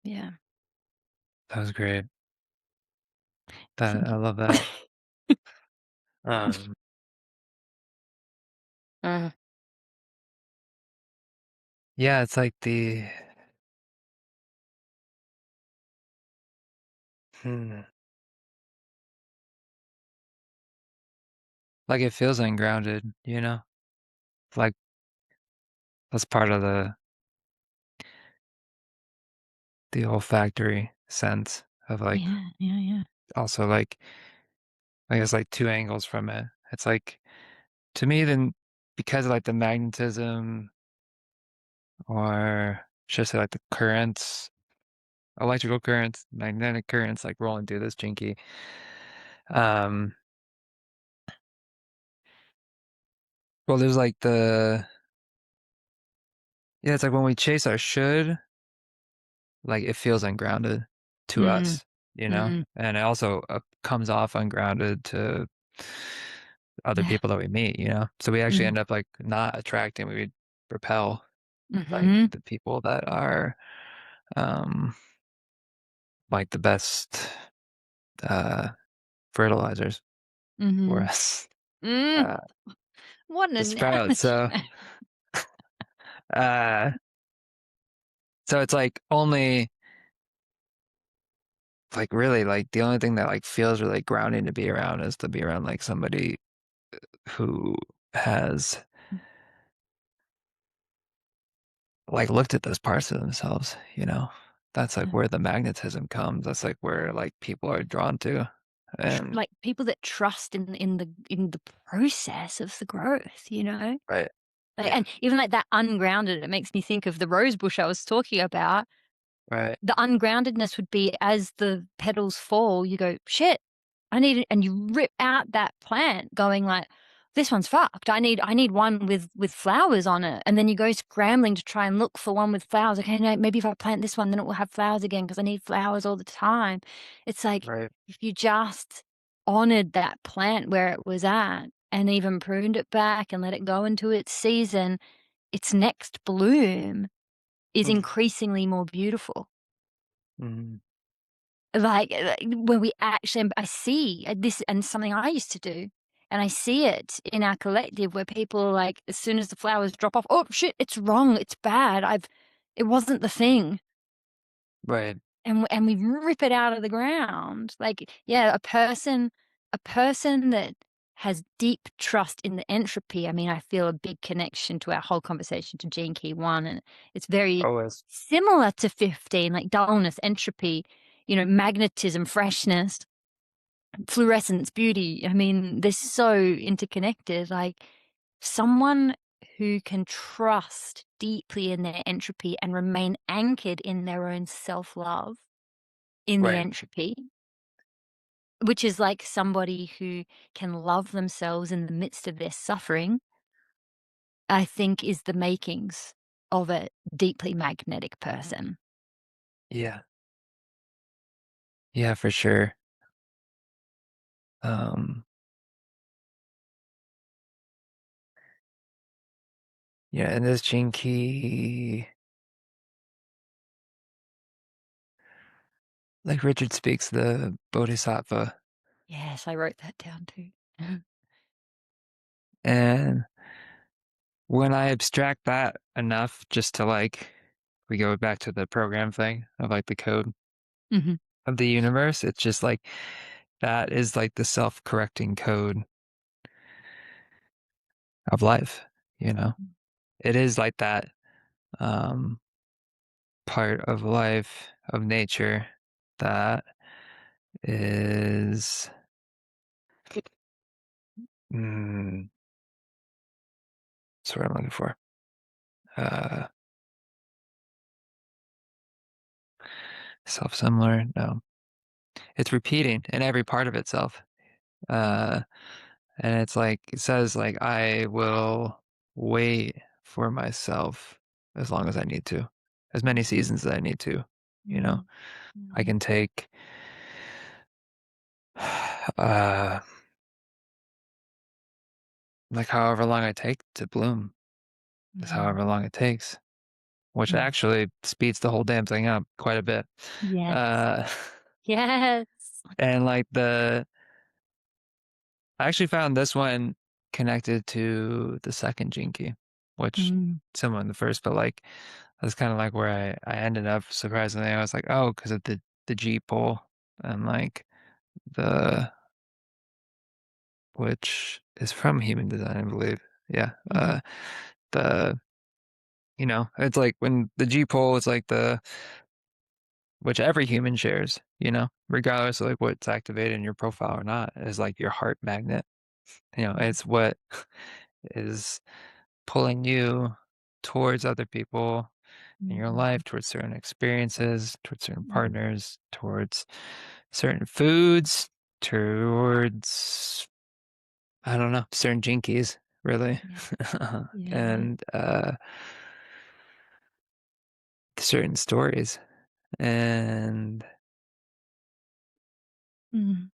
Yeah. That was great. I love that. Uh, Yeah, it's like like it feels ungrounded, you know? Like that's part of the olfactory sense of like yeah. also like I guess like two angles from it. It's like to me then because of like the magnetism or should I say like the currents, electrical currents, magnetic currents like rolling through this jinky. Well there's like it's like when we chase our should, like it feels ungrounded to us, you know? And it also comes off ungrounded to other Yeah. people that we meet, you know? So we actually end up like not attracting, we repel like Mm-hmm. the people that are um like the best fertilizers for us. Mm. Uh What an the sprout. analogy, So man. uh so it's like only like really like the only thing that like feels really grounding to be around is to be around like somebody who has like looked at those parts of themselves, you know. That's like where the magnetism comes. That's like where like people are drawn to. And Like people that trust in the process of the growth, you know? right. Like, Yeah. and even like that ungrounded, it makes me think of the rose bush I was talking about. Right. The ungroundedness would be as the petals fall, you go, shit, I need it. And you rip out that plant going like, this one's fucked. I need one with flowers on it. And then you go scrambling to try and look for one with flowers. Okay, no, maybe if I plant this one, then it will have flowers again because I need flowers all the time. It's like Right. if you just honored that plant where it was at and even pruned it back and let it go into its season, its next bloom is increasingly more beautiful. Mm-hmm. Like when we actually, I see this, and something I used to do, and I see it in our collective where people are like, as soon as the flowers drop off, oh shit, it's wrong, it's bad, it wasn't the thing, Right. and we rip it out of the ground. Like, yeah, a person that has deep trust in the entropy. I mean, I feel a big connection to our whole conversation to Gene Key 1, and it's very Always. similar to 15, like dullness, entropy, magnetism, freshness, fluorescence, beauty. I mean, they're so interconnected. Like someone who can trust deeply in their entropy and remain anchored in their own self-love in the Right. entropy, which is like somebody who can love themselves in the midst of their suffering, I think is the makings of a deeply magnetic person. Yeah. Yeah, for sure. Um, yeah, and this Gene Key, like Richard speaks the Bodhisattva, Yes, I wrote that down too. and when I abstract that enough, just to like, we go back to the program thing of like the code Mm-hmm. of the universe, it's just like that is like the self-correcting code of life, you know? It is like that um part of life, of nature that is mm, that's what I'm looking for. Uh Self-similar. No. It's repeating in every part of itself. Uh and it's like it says like I will wait for myself as long as I need to. As many seasons as I need to, you know. I Mm-hmm. can take uh like however long I take to bloom is however long it takes, which Mm-hmm. actually speeds the whole damn thing up quite a bit. Yes. Uh Yes. and like I actually found this one connected to the second Gene Key, which Mm. similar in the first, but like that's kind of like where I ended up surprisingly. I was like, oh, because of the G pole and like the which is from human design, I believe. Yeah. Mm-hmm. The it's like when the G pole is like the which every human shares, regardless of like what's activated in your profile or not, is like your heart magnet. It's what is pulling you towards other people in your life, towards certain experiences, towards certain partners, towards certain foods, towards, I don't know, certain jinkies, really. Yeah. Yeah. And certain stories. And Mm.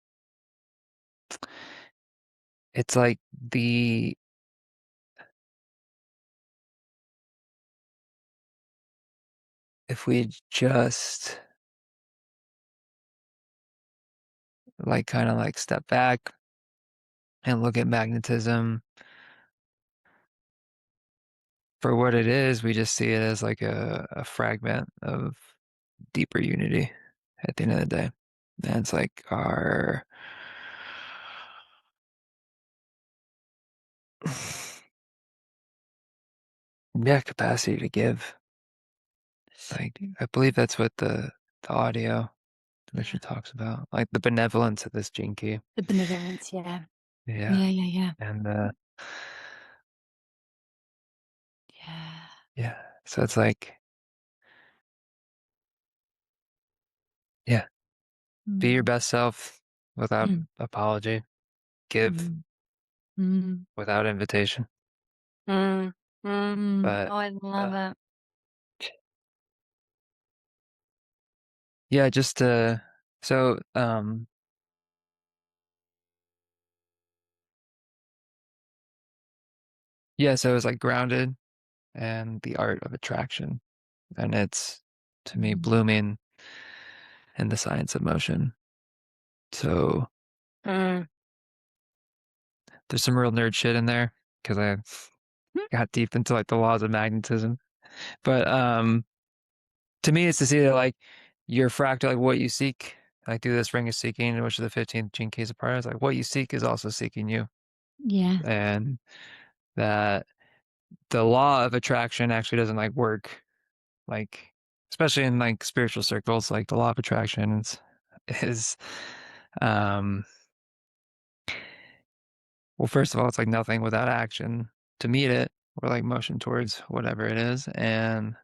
it's like the if we just like kind of like step back and look at magnetism for what it is, we just see it as like a fragment of deeper unity at the end of the day. And it's like our yeah, capacity to give. Like I believe that's what the audio that she Yeah. talks about. Like the benevolence of this gene key. The benevolence. Yeah. Yeah. Yeah. Yeah. Yeah. And Yeah. yeah. So it's like, yeah, be your Mm. best self without Mm. apology. Give. Mm. without invitation. But But oh, I love it. yeah, just so yeah, so it's like grounded and the art of attraction. And it's to me blooming in the science of motion. So Mm. there's some real nerd shit in there because I got deep into like the laws of magnetism. But to me it's to see that like your fractal, like what you seek, like through this ring of seeking, which is the 15th gene keys of part, is like what you seek is also seeking you. Yeah. And that the law of attraction actually doesn't like work like especially in like spiritual circles, like the law of attraction is um well, first of all, it's like nothing without action to meet it, or like motion towards whatever it is. And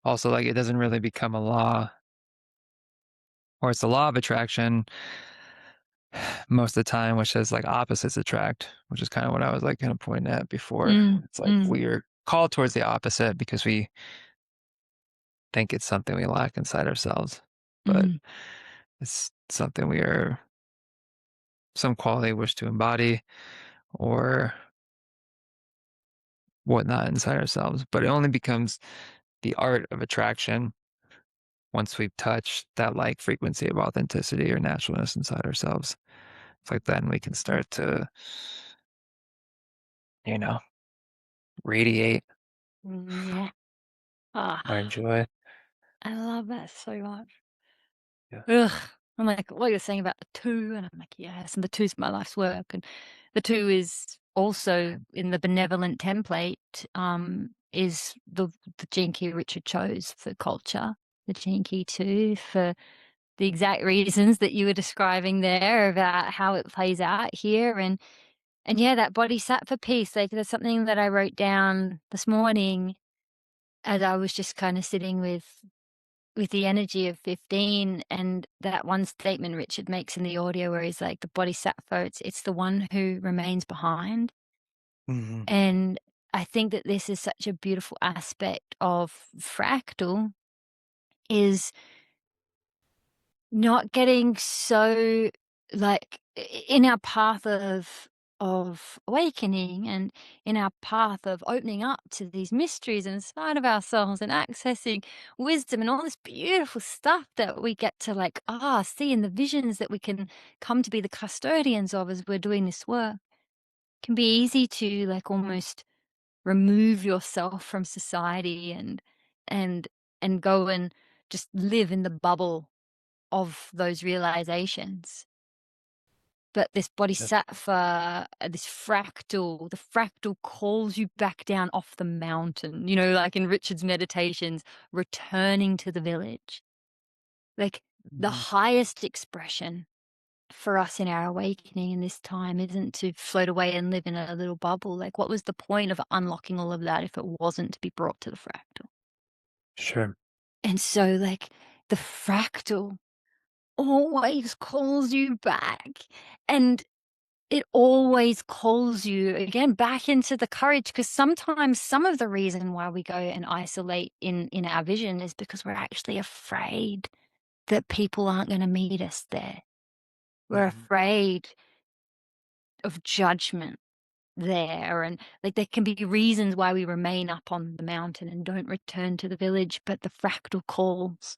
also like it doesn't really become a law, or it's the law of attraction most of the time, which says like opposites attract, which is kind of what I was like kind of pointing at before. It's like we're called towards the opposite because we think it's something we lack inside ourselves, but it's something we are some quality wish to embody or whatnot inside ourselves. But it only becomes the art of attraction once we've touched that like frequency of authenticity or naturalness inside ourselves. It's like then we can start to, you know, radiate Yeah. our joy. I love that so much. Yeah. Ugh. I'm like, what you're saying about the two, and I'm like, yes, and the two's my life's work, and the two is also in the benevolent template. Is the gene key Richard chose for culture, the gene key two for the exact reasons that you were describing there about how it plays out here, and yeah, that Bodhisattva piece. Like, there's something that I wrote down this morning as I was just kind of sitting with the energy of 15, and that one statement Richard makes in the audio where he's like, the Bodhisattva, it's the one who remains behind. And I think that this is such a beautiful aspect of Fractal, is not getting so like in our path of awakening, and in our path of opening up to these mysteries inside of ourselves and accessing wisdom and all this beautiful stuff that we get to like see in the visions that we can come to be the custodians of as we're doing this work. It can be easy to like almost remove yourself from society and go and just live in the bubble of those realizations. But this Bodhisattva, this fractal, the fractal calls you back down off the mountain, like in Richard's meditations, returning to the village. Like the highest expression for us in our awakening in this time isn't to float away and live in a little bubble. Like, what was the point of unlocking all of that if it wasn't to be brought to the fractal? Sure. And so, like, the fractal always calls you back. And it always calls you again back into the courage, because sometimes some of the reason why we go and isolate in our vision is because we're actually afraid that people aren't going to meet us there. We're afraid of judgment there, and like there can be reasons why we remain up on the mountain and don't return to the village, but the fractal calls.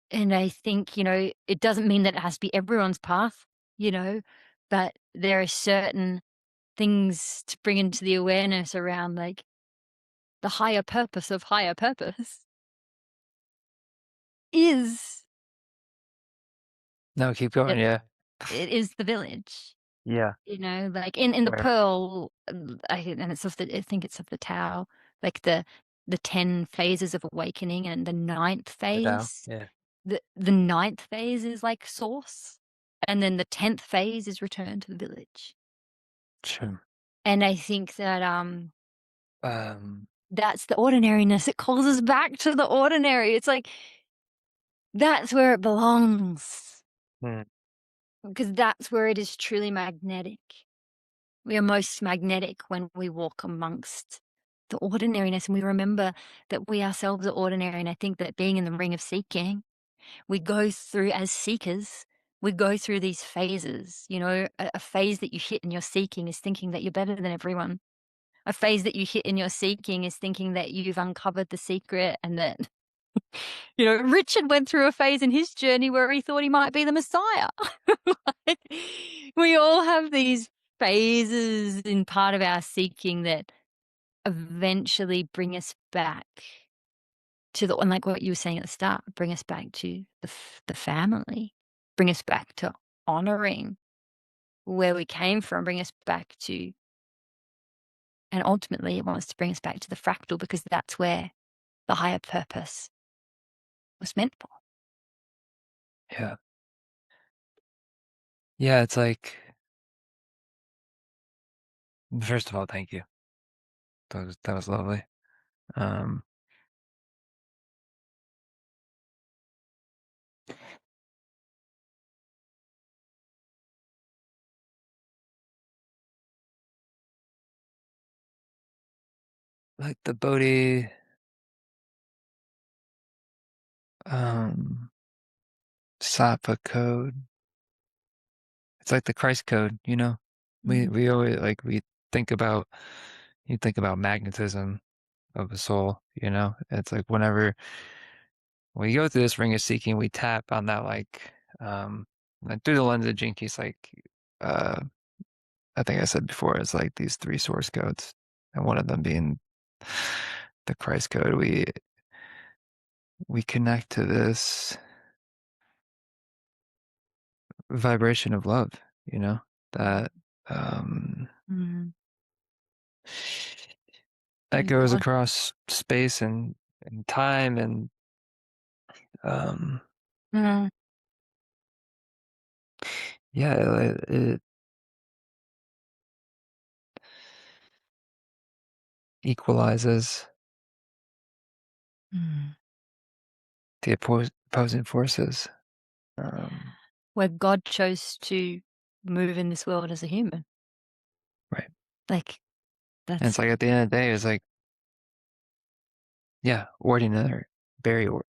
And I think, it doesn't mean that it has to be everyone's path, but there are certain things to bring into the awareness around like the higher purpose of higher purpose is No, keep going. Yeah. it is the village. Yeah. Like in the Where? Pearl, and it's I think it's of the Tao, like the 10 phases of awakening, and the ninth The Tao. phase, Yeah. the ninth phase is like source, and then the 10th phase is return to the village. Sure. And I think that Um, that's the ordinariness. It calls us back to the ordinary. It's like that's where it belongs, hmm. because that's where it is truly magnetic. We are most magnetic when we walk amongst the ordinariness, and we remember that we ourselves are ordinary. And I think that being in the ring of seeking, we go through, as seekers, we go through these phases. You know, a phase that you hit in your seeking is thinking that you're better than everyone. A phase that you hit in your seeking is thinking that you've uncovered the secret, and that, you know, Richard went through a phase in his journey where he thought he might be the Messiah. Like, we all have these phases in part of our seeking that eventually bring us back to and like what you were saying at the start, bring us back to the family, bring us back to honoring where we came from, bring us back to, and ultimately it wants to bring us back to the fractal, because that's where the higher purpose was meant for. Yeah. Yeah, it's like, first of all, thank you. That was lovely. Like the Bodhisattva Code. It's like the Christ Code, you know? We always like you think about magnetism of the soul, you know? It's like whenever we go through this ring of seeking, we tap on that like through the lens of Gene Keys, like uh I think I said before, it's like these three source codes, and one of them being the Christ Code. We connect to this vibration of love, you know, that that goes God. across space and time, and Mm. yeah, it equalizes the opposing forces. Where God chose to move in this world as a human. Right. Like, And it's that's like at the end of the day, it's like, yeah, ordinary, the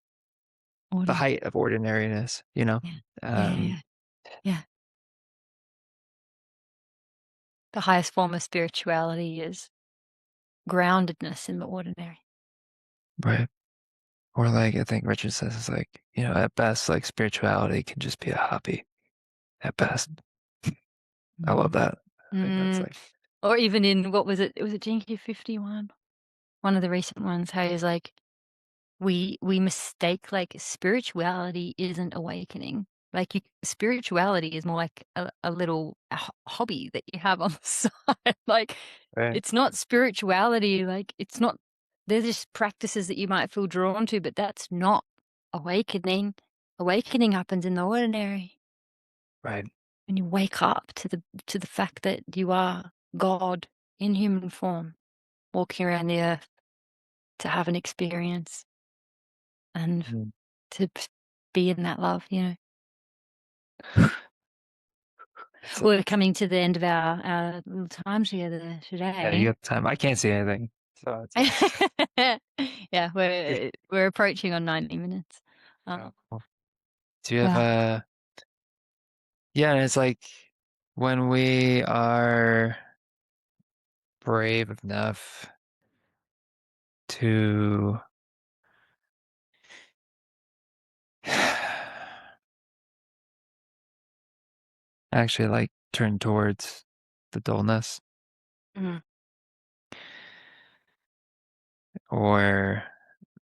ordinary. height of ordinariness, you know? Yeah. Yeah, Um, yeah, yeah. The highest form of spirituality is groundedness in the ordinary. right. Or like I think Richard says, it's like, you know, at best, like spirituality can just be a hobby. At best. I love that. I think that's like, Or even in, what was it? Was it Gene Key 51? One of the recent ones, how he's like, we mistake, like, spirituality isn't awakening. Like, spirituality is more like a little hobby that you have on the side. Like, right, it's not spirituality. Like, it's not, they're just practices that you might feel drawn to, but that's not awakening. Awakening happens in the ordinary. right. When you wake up to the fact that you are God in human form, walking around the earth to have an experience and Mm. to be in that love, you know. We're coming to the end of our little time together Yeah, you today. have time. I can't see anything, so it's Yeah, we're approaching on 90 minutes. oh, cool. Do you have Wow. yeah, and it's like when we are brave enough to actually like turn towards the dullness, Mm. or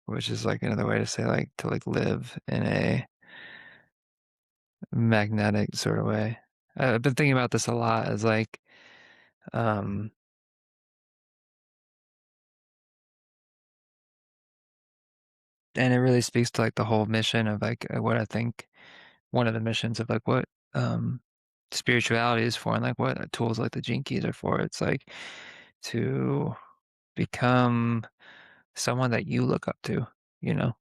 which is like another way to say like to like live in a magnetic sort of way. I've been thinking about this a lot as like um and it really speaks to like the whole mission of like what I think one of the missions of like what um spirituality is for, and like what tools like the Gene Keys are for. It's like to become someone that you look up to, you know,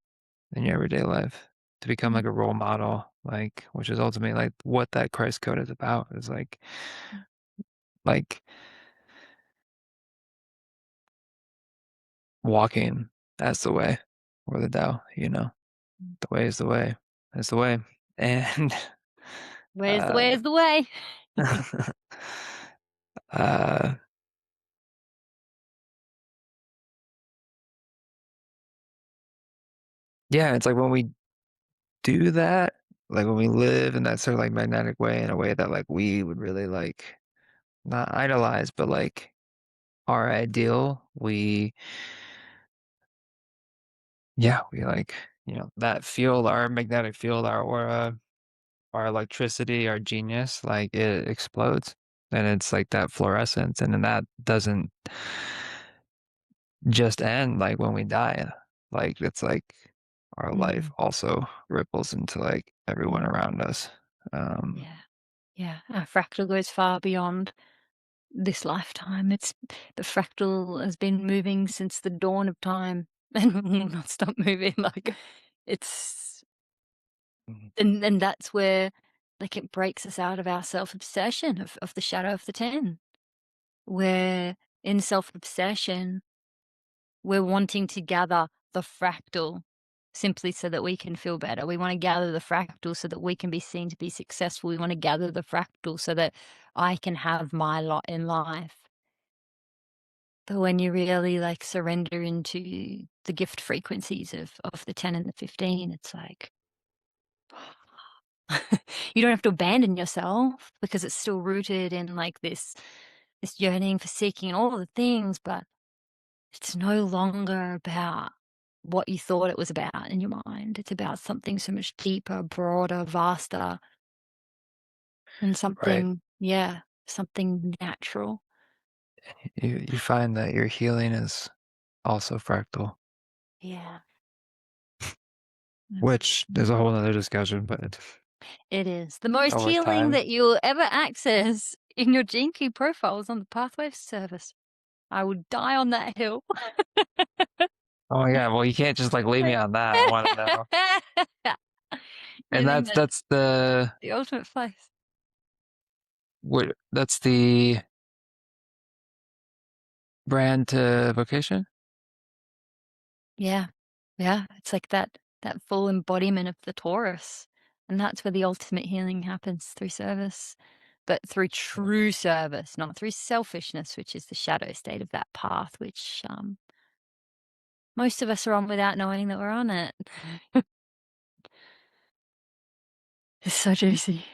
in your everyday life, to become like a role model, like which is ultimately like what that Christ code is about, is like walking as the way or the Tao, the way is the way is the way. And Where's the way is the way. uh yeah, it's like when we do that, like when we live in that sort of like magnetic way in a way that like we would really like not idolize, but like our ideal, we like, that field, our magnetic field, our aura, our electricity, our genius, like it explodes. And it's like that fluorescence. And then that doesn't just end like when we die. Like it's like our life also ripples into like everyone around us. Yeah. Yeah. Our fractal goes far beyond this lifetime. The fractal has been moving since the dawn of time and will not stop moving. Like it's and that's where like it breaks us out of our self-obsession of the shadow of the 10. Where in self-obsession, we're wanting to gather the fractal simply so that we can feel better. We want to gather the fractal so that we can be seen to be successful. We want to gather the fractal so that I can have my lot in life. But when you really like surrender into the gift frequencies of the 10 and the 15, it's like you don't have to abandon yourself because it's still rooted in like this yearning for seeking and all the things, but it's no longer about what you thought it was about in your mind. It's about something so much deeper, broader, vaster, and Right. something natural. You find that your healing is also fractal, Yeah. which is a whole other discussion, but It is. The most over healing time. that you'll ever access in your Gene Key profile is on the Pathway of Service. I would die on that hill. Oh my God, well you can't just like leave me on that. I want to know. You And think that's the the ultimate place. that's the brand to Vocation? Yeah. Yeah. It's like that full embodiment of the Taurus. And that's where the ultimate healing happens, through service. But through true service, not through selfishness, which is the shadow state of that path, which most of us are on without knowing that we're on it. It's so juicy.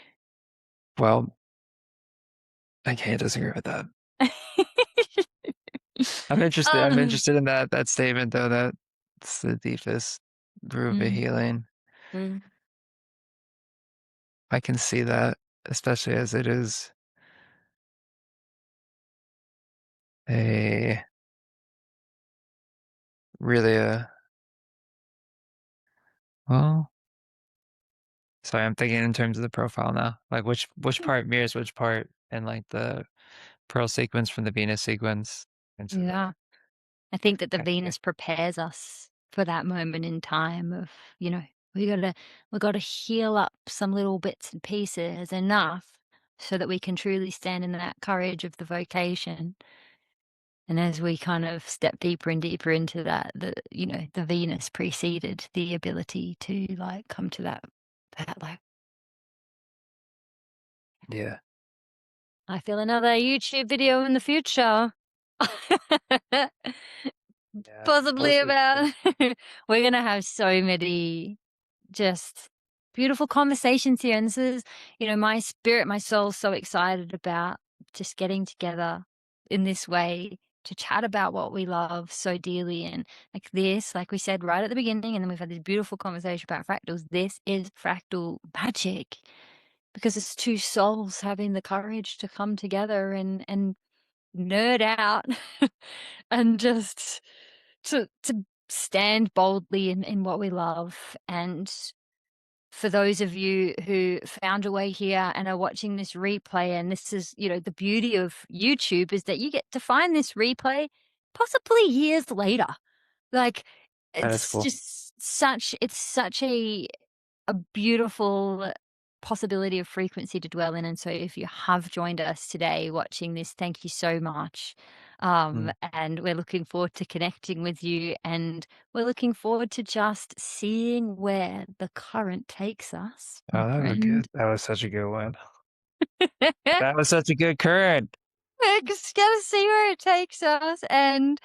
Well, I can't disagree with that. I'm interested. I'm Um, interested in that statement though. That's the deepest groove of mm, healing. mm. I can see that, especially as it is a really a well. Sorry, I'm thinking in terms of the profile now. Like which part mirrors which part, and like the pearl sequence from the Venus sequence into the. Yeah. I think that the Okay. Venus prepares us for that moment in time of, we gotta heal up some little bits and pieces enough so that we can truly stand in that courage of the vocation. And as we kind of step deeper and deeper into that, the Venus preceded the ability to like come to that like, Yeah. I feel another YouTube video in the future. Yeah. Possibly Hopefully. about we're gonna have so many just beautiful conversations here. And this is, my spirit, my soul's so excited about just getting together in this way to chat about what we love so dearly. And like this, like we said right at the beginning, and then we've had this beautiful conversation about fractals. This is fractal magic because it's two souls having the courage to come together and nerd out and just to stand boldly in what we love. And for those of you who found a way here and are watching this replay, and this is, the beauty of YouTube is that you get to find this replay possibly years later. Like That is it's cool. just such a beautiful possibility of frequency to dwell in. And so if you have joined us today watching this, thank you so much. And we're looking forward to connecting with you, and we're looking forward to just seeing where the current takes us. Oh, that was friend. good. That was such a good one. That was such a good current. We're just gonna see where it takes us, and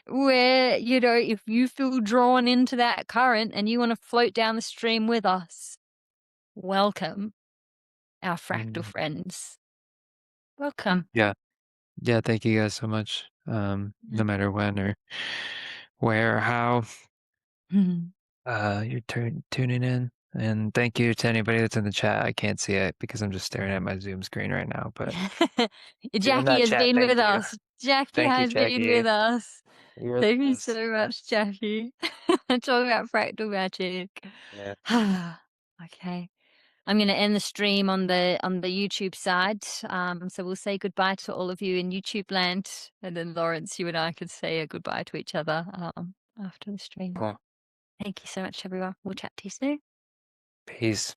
where, you know, if you feel drawn into that current and you want to float down the stream with us, welcome, our fractal friends. Welcome. Yeah. Yeah, thank you guys so much. No matter when or where or how you're tuning in. And thank you to anybody that's in the chat. I can't see it because I'm just staring at my Zoom screen right now. But if you're in Jackie that has chat, been thank with you. us. Jackie Thank you, has been Jackie. with us. You're Thank you the best. so much, Jackie. Talking about fractal magic. Yeah. Okay. I'm going to end the stream on the YouTube side. So we'll say goodbye to all of you in YouTube land, and then Lawrence, you and I could say a goodbye to each other after the stream. Cool. Thank you so much, everyone. We'll chat to you soon. Peace.